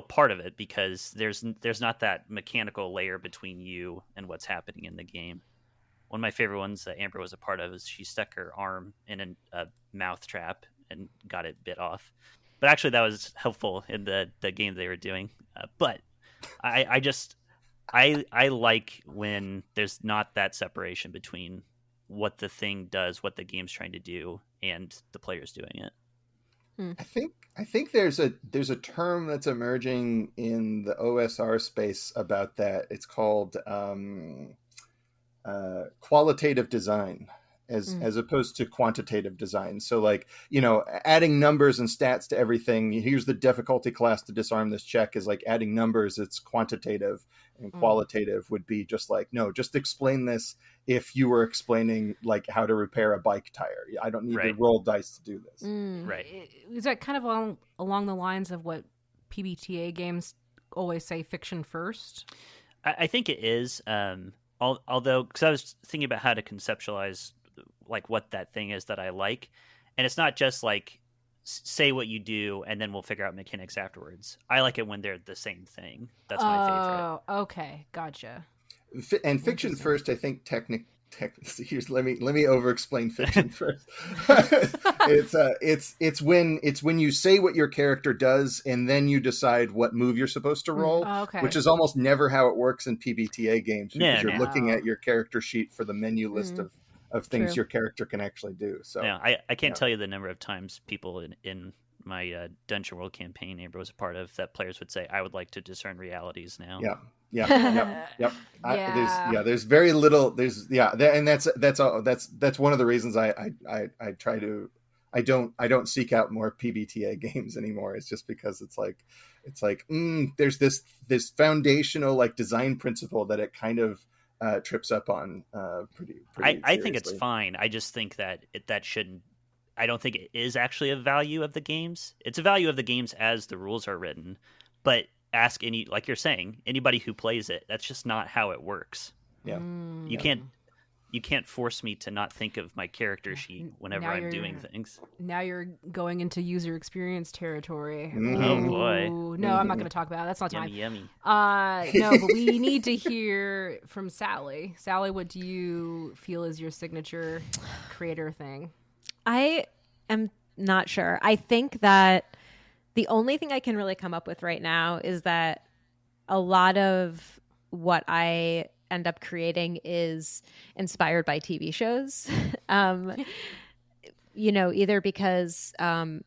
part of it because there's not that mechanical layer between you and what's happening in the game. One of my favorite ones that Amber was a part of is she stuck her arm in a mouth trap and got it bit off. But actually that was helpful in the game they were doing. But I like when there's not that separation between what the thing does, what the game's trying to do, and the players doing it. I think there's a term that's emerging in the OSR space about that. It's called qualitative design, as opposed to quantitative design. So like, adding numbers and stats to everything. Here's the difficulty class to disarm this check is like adding numbers. It's quantitative, and qualitative would be just like, no, just explain this if you were explaining like how to repair a bike tire. I don't need to roll dice to do this. Right. Is that kind of along the lines of what PBTA games always say, fiction first? I think it is. Although, because I was thinking about how to conceptualize like what that thing is that I like, and it's not just like say what you do and then we'll figure out mechanics afterwards. I like it when they're the same thing. That's my favorite. Oh, okay, gotcha. And fiction first, I think here's let me over explain fiction first. it's when you say what your character does and then you decide what move you're supposed to roll, which is almost never how it works in PBTA games, because you're looking at your character sheet for the menu list of things your character can actually do. So I can't tell you the number of times people in my Dungeon World campaign Amber was a part of that players would say, I would like to discern realities now. Yep. There's very little. And that's one of the reasons I try to. I don't seek out more PBTA games anymore. It's just because it's like there's this foundational like design principle that it kind of trips up on pretty I think it's fine. I just think that that shouldn't. I don't think it is actually a value of the games. It's a value of the games as the rules are written, but ask like you're saying, anybody who plays it, that's just not how it works. You can't force me to not think of my character sheet whenever I'm doing things. Now you're going into user experience territory. Oh boy. No, I'm not going to talk about it. That's not time. Yummy. No, but we need to hear from Sally. Sally, what do you feel is your signature creator thing? I am not sure. I think that the only thing I can really come up with right now is that a lot of what I end up creating is inspired by TV shows. Either because, I'm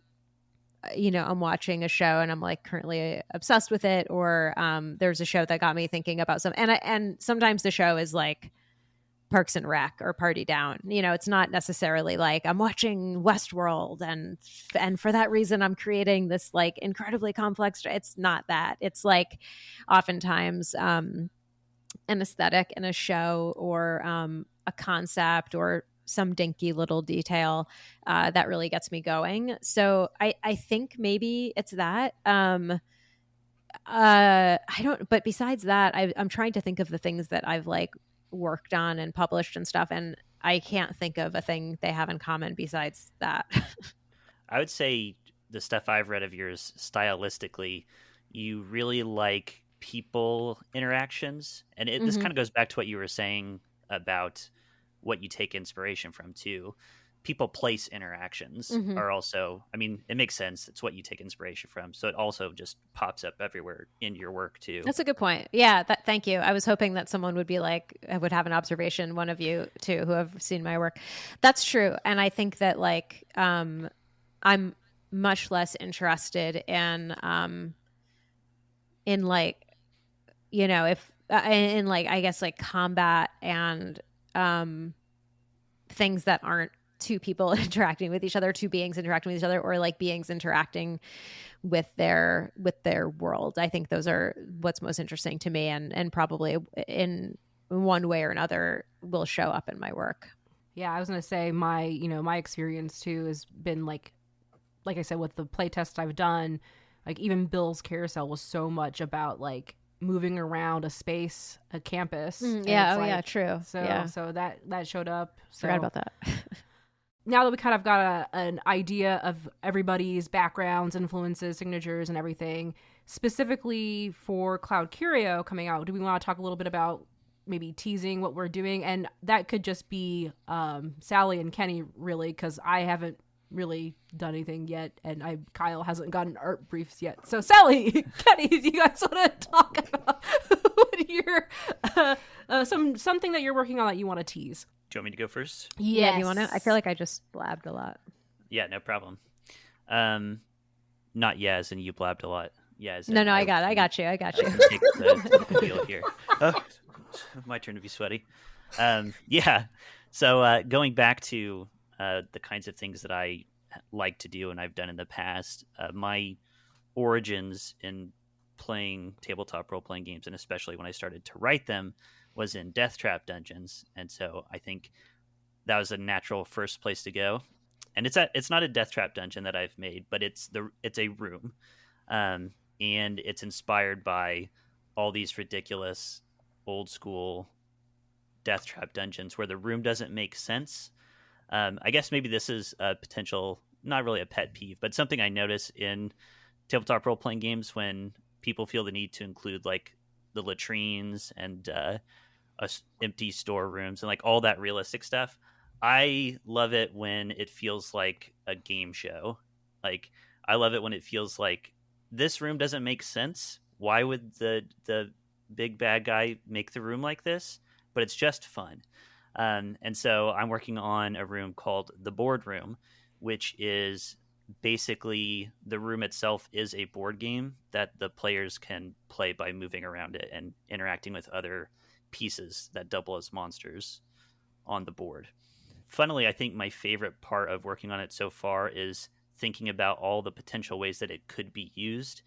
watching a show and I'm like currently obsessed with it, or there's a show that got me thinking about and sometimes the show is like Parks and Rec or Party Down. It's not necessarily like I'm watching Westworld and for that reason I'm creating this like incredibly complex. It's not that. It's like oftentimes an aesthetic in a show or a concept or some dinky little detail that really gets me going. So I think maybe it's that. I don't. But besides that, I'm trying to think of the things that I've like worked on and published and stuff, and I can't think of a thing they have in common besides that. I would say the stuff I've read of yours, stylistically, you really like people interactions, and this kind of goes back to what you were saying about what you take inspiration from too. People place interactions are also, I mean, it makes sense. It's what you take inspiration from. So it also just pops up everywhere in your work too. That's a good point. Yeah. Thank you. I was hoping that someone would be like, I would have an observation, one of you too, who have seen my work. That's true. And I think that like, I'm much less interested in like, if in like, I guess like combat and things that aren't two people interacting with each other, two beings interacting with each other, or like beings interacting with their world. I think those are what's most interesting to me, and probably in one way or another will show up in my work. Yeah, I was gonna say my experience too has been like I said, with the playtests I've done, like even Bill's Carousel was so much about like moving around a space, a campus. Yeah, true. So that showed up. Forgot about that. Now that we kind of got an idea of everybody's backgrounds, influences, signatures, and everything, specifically for Cloud Curio coming out, do we want to talk a little bit about maybe teasing what we're doing? And that could just be Sally and Kenny, really, because I haven't really done anything yet, and Kyle hasn't gotten art briefs yet. So Sally, Kenny, do you guys want to talk about what your something that you're working on that you want to tease? Do you want me to go first? Yes. Yeah, do you want to? I feel like I just blabbed a lot. Yeah, no problem. Not as in you blabbed a lot. Yeah, no, I got you. Take the wheel here. Oh, my turn to be sweaty. Yeah. So going back to the kinds of things that I like to do and I've done in the past, my origins in playing tabletop role playing games, and especially when I started to write them, was in Death Trap dungeons. And so I think that was a natural first place to go. And it's not a Death Trap dungeon that I've made, but it's a room, um, and it's inspired by all these ridiculous old school Death Trap dungeons where the room doesn't make sense. I guess maybe this is a potential, not really a pet peeve, but something I notice in tabletop role playing games when people feel the need to include like the latrines and empty storerooms and like all that realistic stuff. I love it when it feels like a game show. Like I love it when it feels like this room doesn't make sense. Why would the big bad guy make the room like this? But it's just fun. And so I'm working on a room called the Boardroom, which is basically the room itself is a board game that the players can play by moving around it and interacting with other pieces that double as monsters on the board. Funnily, I think my favorite part of working on it so far is thinking about all the potential ways that it could be used.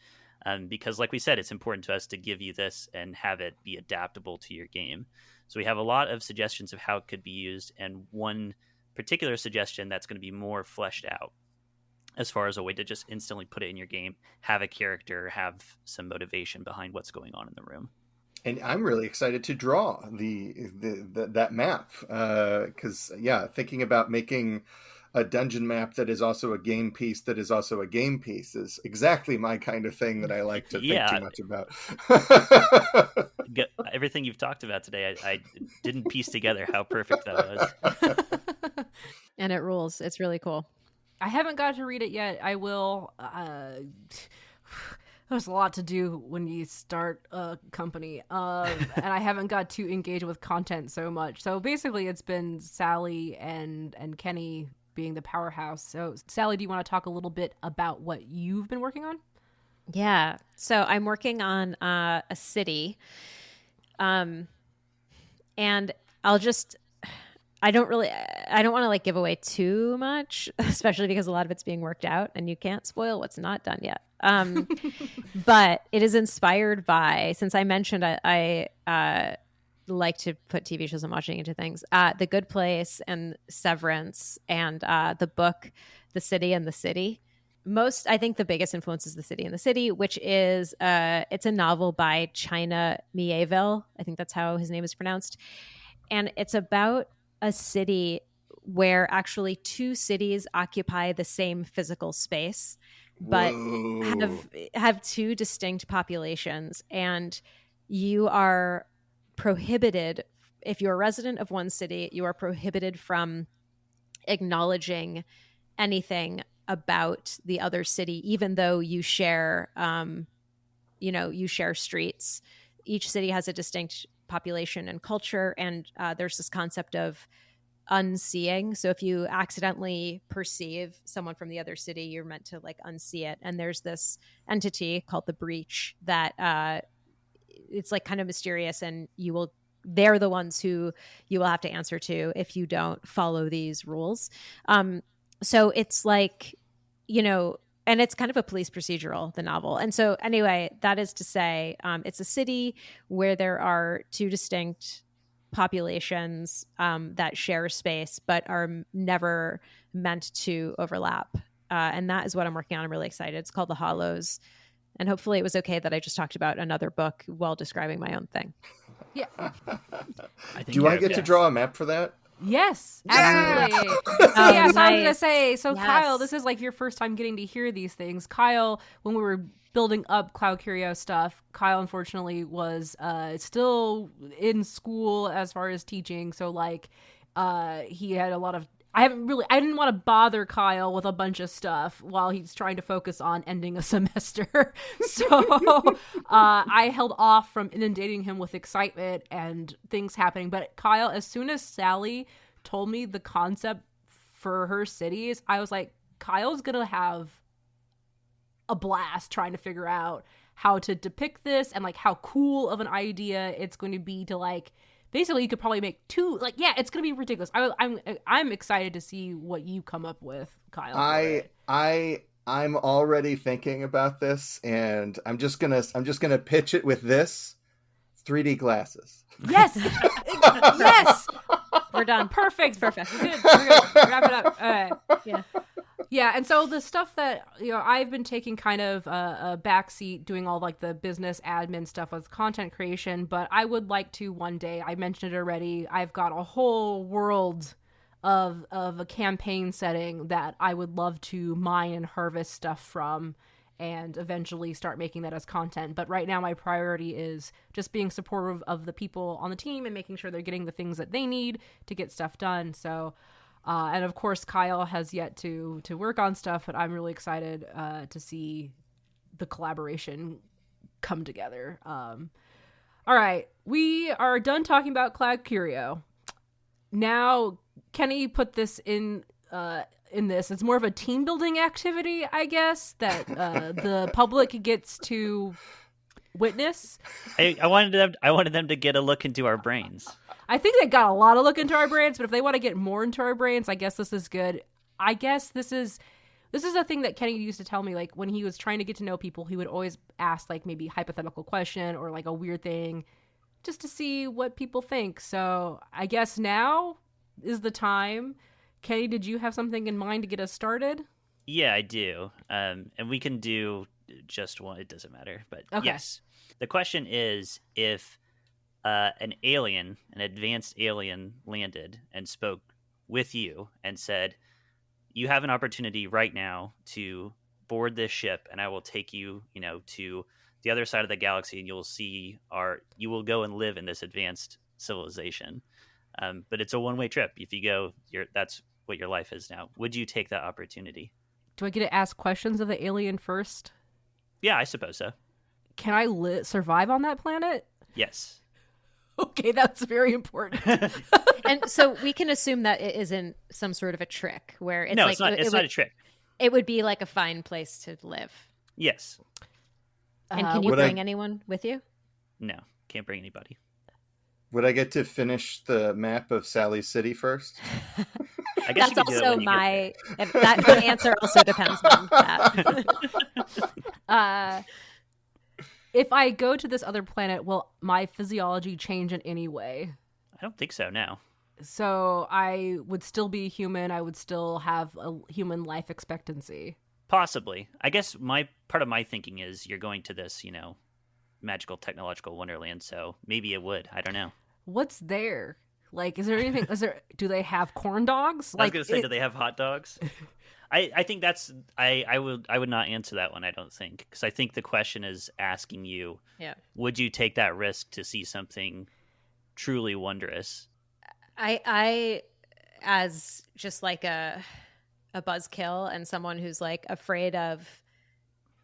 Because like we said, it's important to us to give you this and have it be adaptable to your game. So we have a lot of suggestions of how it could be used, and one particular suggestion that's going to be more fleshed out as far as a way to just instantly put it in your game, have a character, have some motivation behind what's going on in the room. And I'm really excited to draw that map because thinking about making a dungeon map that is also a game piece that is also a game piece is exactly my kind of thing that I like to think too much about. Everything you've talked about today, I didn't piece together how perfect that was. And it rules. It's really cool. I haven't got to read it yet. I will. There's a lot to do when you start a company, and I haven't got to engage with content so much. So basically, it's been Sally and Kenny being the powerhouse. So Sally, do you want to talk a little bit about what you've been working on? Yeah. So I'm working on a city, and I don't want to like give away too much, especially because a lot of it's being worked out and you can't spoil what's not done yet. But it is inspired by, since I mentioned I like to put TV shows I'm watching into things, The Good Place and Severance and the book, The City and the City. I think the biggest influence is The City and the City, which is, it's a novel by China Miéville. I think that's how his name is pronounced. And it's about a city where actually two cities occupy the same physical space, but have two distinct populations. And you are prohibited, if you're a resident of one city, you are prohibited from acknowledging anything about the other city, even though you share, you share streets. Each city has a distinct population and culture, and there's this concept of unseeing. So if you accidentally perceive someone from the other city, you're meant to like unsee it. And there's this entity called the Breach that it's like kind of mysterious, and they're the ones who you will have to answer to if you don't follow these rules. So it's like, and it's kind of a police procedural, the novel. And so anyway, that is to say, it's a city where there are two distinct populations that share space, but are never meant to overlap. And that is what I'm working on. I'm really excited. It's called The Hollows. And hopefully it was okay that I just talked about another book while describing my own thing. Yeah. Do I get to draw a map for that? Yes, absolutely. So I was going to say, yes. Kyle, this is like your first time getting to hear these things. Kyle, when we were building up Cloud Curio stuff, Kyle unfortunately was still in school as far as teaching. So like he had a lot of, I didn't want to bother Kyle with a bunch of stuff while he's trying to focus on ending a semester. So I held off from inundating him with excitement and things happening. But Kyle, as soon as Sally told me the concept for her cities, I was like, Kyle's going to have a blast trying to figure out how to depict this and like how cool of an idea it's going to be to like basically you could probably make 2. Like, yeah, it's gonna be ridiculous. I'm excited to see what you come up with, Kyle. I'm already thinking about this, and I'm just gonna pitch it with this: 3D glasses. Yes, yes, We're done. perfect. We're Good. We're good. Wrap it up. All right. Yeah. Yeah, and so the stuff that, I've been taking kind of a backseat doing all like the business admin stuff with content creation, but I would like to one day, I mentioned it already, I've got a whole world of a campaign setting that I would love to mine and harvest stuff from and eventually start making that as content. But right now my priority is just being supportive of the people on the team and making sure they're getting the things that they need to get stuff done. So and of course, Kyle has yet to work on stuff, but I'm really excited to see the collaboration come together. All right, we are done talking about Cloud Curio. Now, Kenny put this in this. It's more of a team building activity, I guess, that the public gets to witness. I wanted them to get a look into our brains. I think they got a lot of look into our brains, but if they want to get more into our brains, I guess this is good. I guess this is a thing that Kenny used to tell me, like when he was trying to get to know people, he would always ask like maybe hypothetical question or like a weird thing just to see what people think. So I guess now is the time. Kenny, did you have something in mind to get us started? Yeah, I do. And we can do just one. It doesn't matter. But okay. Yes. The question is, if an advanced alien landed and spoke with you and said, you have an opportunity right now to board this ship and I will take you, to the other side of the galaxy and you will go and live in this advanced civilization. But it's a one-way trip. If you go, that's what your life is now. Would you take that opportunity? Do I get to ask questions of the alien first? Yeah, I suppose so. Can I survive on that planet? Yes. Okay, that's very important. And so we can assume that it isn't some sort of a trick where it's no, like it's not a trick. It would be like a fine place to live. Yes. And can you bring anyone with you? No, can't bring anybody. Would I get to finish the map of Sally's City first? I guess that's also my answer also depends on that. If I go to this other planet, will my physiology change in any way? I don't think so, no. So I would still be human. I would still have a human life expectancy. Possibly. I guess part of my thinking is you're going to this, magical technological wonderland, so maybe it would. I don't know. What's there? Like, is there anything? Do they have corn dogs? I was going to say, do they have hot dogs? I think that's I would not answer that one. I don't think, because I think the question is asking you, would you take that risk to see something truly wondrous? I as just like a buzzkill and someone who's like afraid of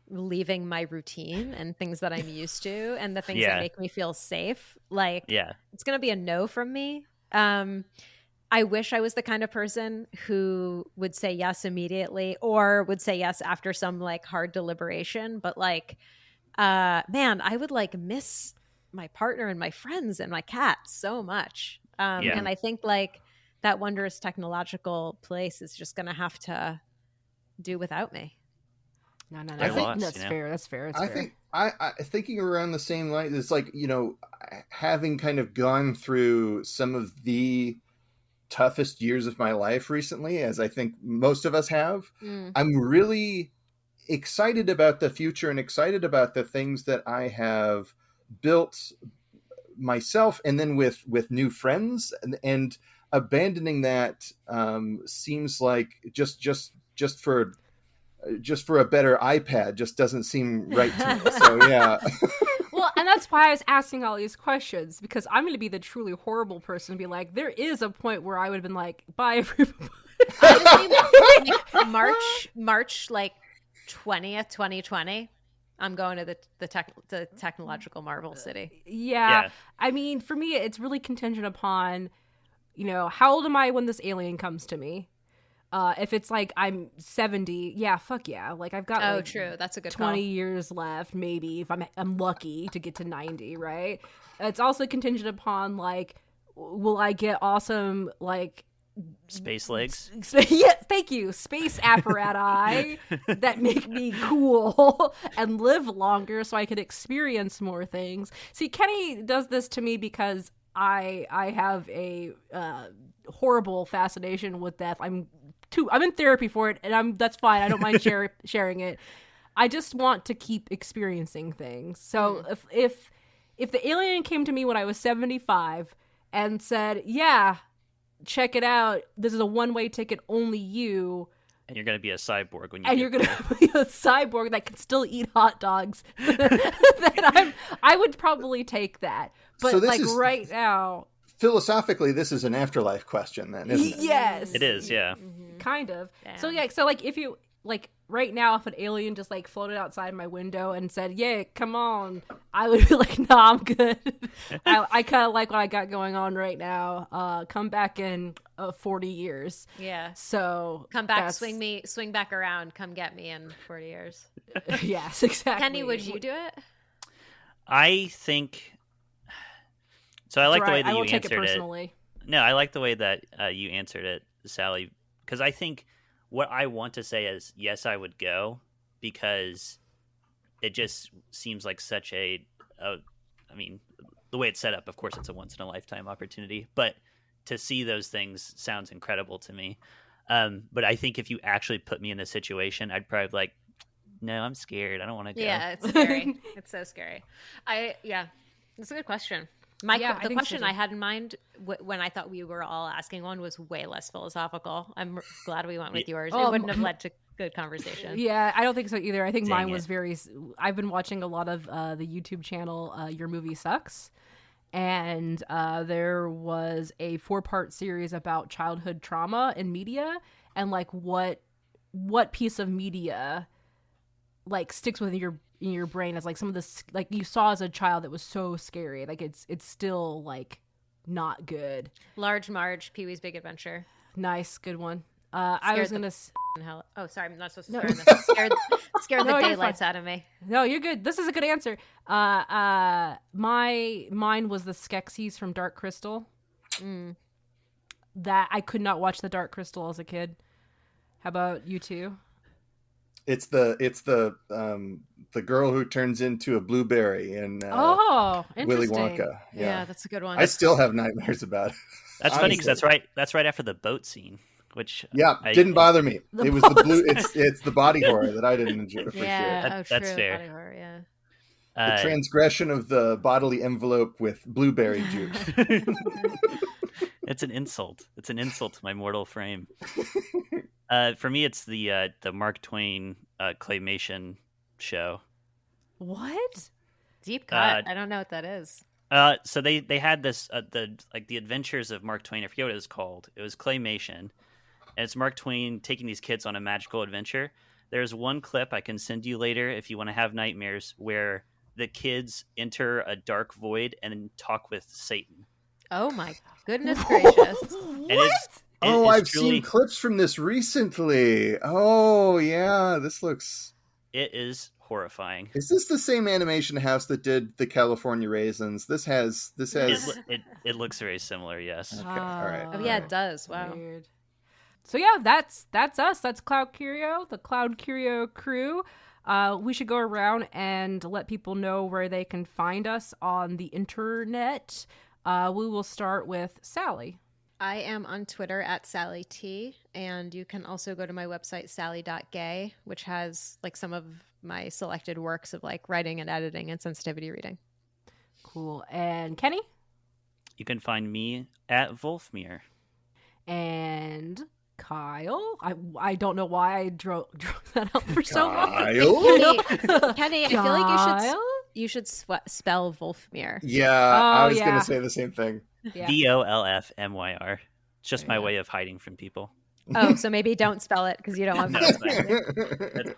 leaving my routine and things that I'm used to and the things that make me feel safe. Like, it's gonna be a no from me. I wish I was the kind of person who would say yes immediately or would say yes after some like hard deliberation. But like, man, I would like miss my partner and my friends and my cats so much. And I think like that wondrous technological place is just going to have to do without me. No. I think that's fair. That's fair. I think I thinking around the same line. It's like, having kind of gone through some of the toughest years of my life recently, as I think most of us have, I'm really excited about the future and excited about the things that I have built myself and then with new friends, and abandoning that seems like just for a better iPad just doesn't seem right to me. So yeah. Well, and that's why I was asking all these questions, because I'm going to be the truly horrible person and be like, there is a point where I would have been like, bye everybody. Like March like 20th, 2020. I'm going to the technological Marvel City. Yeah. I mean, for me, it's really contingent upon, how old am I when this alien comes to me? If it's like I'm 70, fuck yeah. Like I've got true. That's a good 20 call. years left, maybe, if I'm lucky to get to 90, right? It's also contingent upon like will I get awesome like Space legs. yeah, thank you. Space apparatus that make me cool and live longer so I could experience more things. See, Kenny does this to me because I have a horrible fascination with death. I'm in therapy for it, and that's fine. I don't mind sharing it. I just want to keep experiencing things. So if the alien came to me when I was 75 and said, "Yeah, check it out. This is a one-way ticket, only you." And you're going to be a cyborg when you And get you're going there. to be a cyborg that can still eat hot dogs. Then I would probably take that. But So this like is- right now, Philosophically, this is an afterlife question, then, isn't it? yes. It is, yeah. Kind of. Damn. So yeah, so like if you like right now, if an alien just like floated outside my window and said, "Yeah, come on," I would be like, "Nah, I'm good. I kind of like what I got going on right now. Come back in 40 years." Yeah. So Come back, that's- swing back around, come get me in 40 years. Yes, exactly. Kenny, would you do it? I think. So I like the way that I you won't take it answered it. personally. No, I like the way that you answered it, Sally, because I think what I want to say is yes, I would go, because it just seems like such I mean, the way it's set up, of course, it's a once in a lifetime opportunity, but to see those things sounds incredible to me. But I think if you actually put me in this situation, I'd probably be like, no, I'm scared. I don't want to go. Yeah, it's scary. It's so scary. That's a good question. I The think so question too. I had in mind when I thought we were all asking one was way less philosophical. I'm glad we went with yours. It wouldn't have led to good conversation. Yeah, I don't think so either. I think Dang mine it. was very. I've been watching a lot of the YouTube channel Your Movie Sucks, and there was a 4-part series about childhood trauma in media and like what piece of media like sticks with in your brain as like some of this like you saw as a child that was so scary. Like it's still like not good. Large Marge, Pee-wee's Big Adventure. Nice, good one. I was gonna. Hell, oh, sorry, I'm not supposed to No. swear in this. Scared No, the you're daylights out of me. No, you're good. This is a good answer. Mine was the Skeksis from Dark Crystal. That I could not watch the Dark Crystal as a kid. How about you two? It's the girl who turns into a blueberry in Oh, Willy interesting. Wonka. Yeah, that's a good one. I still have nightmares about it. That's funny because Honestly. that's right after the boat scene, which Didn't bother me. The It was the boss- blue. It's the body horror that I didn't enjoy for yeah, That- oh, that's true. fair. Body horror, yeah. sure. The transgression of the bodily envelope with blueberry juice. It's an insult. It's an insult to my mortal frame. For me, it's the Mark Twain claymation show. What? Deep cut. Uh, I don't know what that is. So they had this the Adventures of Mark Twain. I forget what it was called. It was claymation, and it's Mark Twain taking these kids on a magical adventure. There's one clip I can send you later if you want to have nightmares where the kids enter a dark void and talk with Satan. Oh my goodness gracious. And it's I've truly, seen clips from this recently. Oh yeah, this looks. It is horrifying. Is this the same animation house that did the California Raisins? This has. It looks very similar. Yes. Okay, all right. Oh yeah, it does. Wow. Weird. So yeah, that's us. That's Cloud Curio, the Cloud Curio crew. We should go around and let people know where they can find us on the internet. We will start with Sally. I am on Twitter at Sally T, and you can also go to my website sally.gay, which has like some of my selected works of like writing and editing and sensitivity reading. Cool. And Kenny? You can find me at Wolfmere. And Kyle? I don't know why I drove that out for so long. Kyle? Kenny, I feel like Kyle? you should spell Wolfmere. Yeah, I was yeah. gonna say the same thing. Yeah. Wolfmyr. It's just my Yeah. way of hiding from people. Oh, so maybe don't spell it because you don't want No, people it's to That's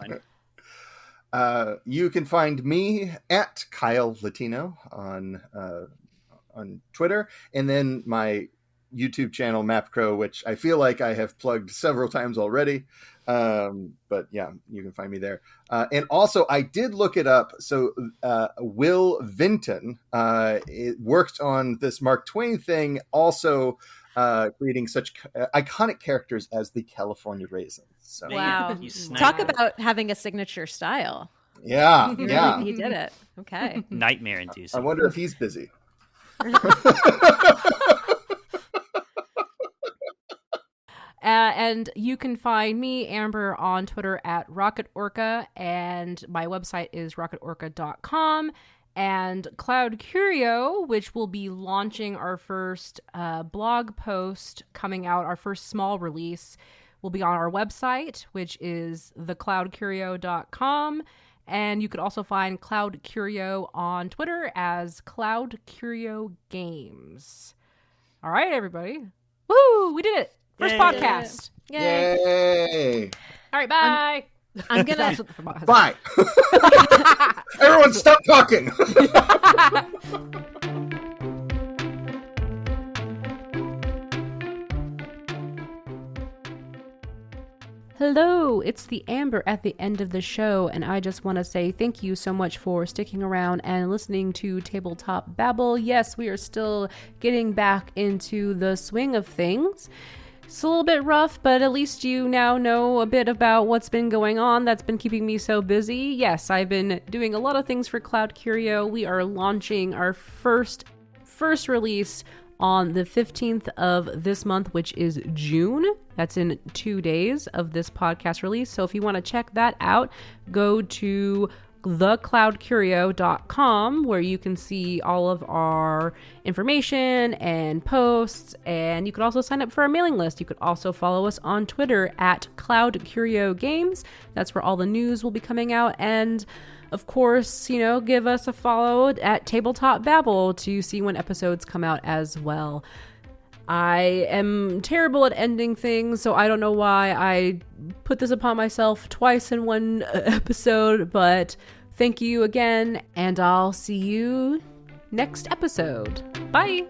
fine. You can find me at Kyle Latino on Twitter, and then my YouTube channel, MapCrow, which I feel like I have plugged several times already. But yeah, you can find me there. And also, I did look it up. So Will Vinton it worked on this Mark Twain thing, also creating such iconic characters as the California Raisins. So, Wow. You sniped Talk it. about having a signature style. yeah, He yeah. really- he did it. Okay. Nightmare I inducing. wonder if he's busy. And you can find me, Amber, on Twitter at RocketOrca, and my website is rocketorca.com. And Cloud Curio, which will be launching our first blog post coming out, our first small release, will be on our website, which is thecloudcurio.com. And you could also find Cloud Curio on Twitter as Cloud Curio Games. All right, everybody. Woo! We did it! First Yay. podcast. Yay! All right, bye. I'm gonna Bye. Everyone, stop talking. Hello, it's the Amber at the end of the show, and I just want to say thank you so much for sticking around and listening to Tabletop Babble. Yes, we are still getting back into the swing of things. It's a little bit rough, but at least you now know a bit about what's been going on that's been keeping me so busy. Yes, I've been doing a lot of things for Cloud Curio. We are launching our first release on the 15th of this month, which is June. That's in 2 days of this podcast release. So if you want to check that out, go to thecloudcurio.com, where you can see all of our information and posts, and you can also sign up for our mailing list. You could also follow us on Twitter at Cloud Curio Games. That's where all the news will be coming out, and of course, give us a follow at Tabletop Babble to see when episodes come out as well. I am terrible at ending things, so I don't know why I put this upon myself twice in one episode, but thank you again, and I'll see you next episode. Bye!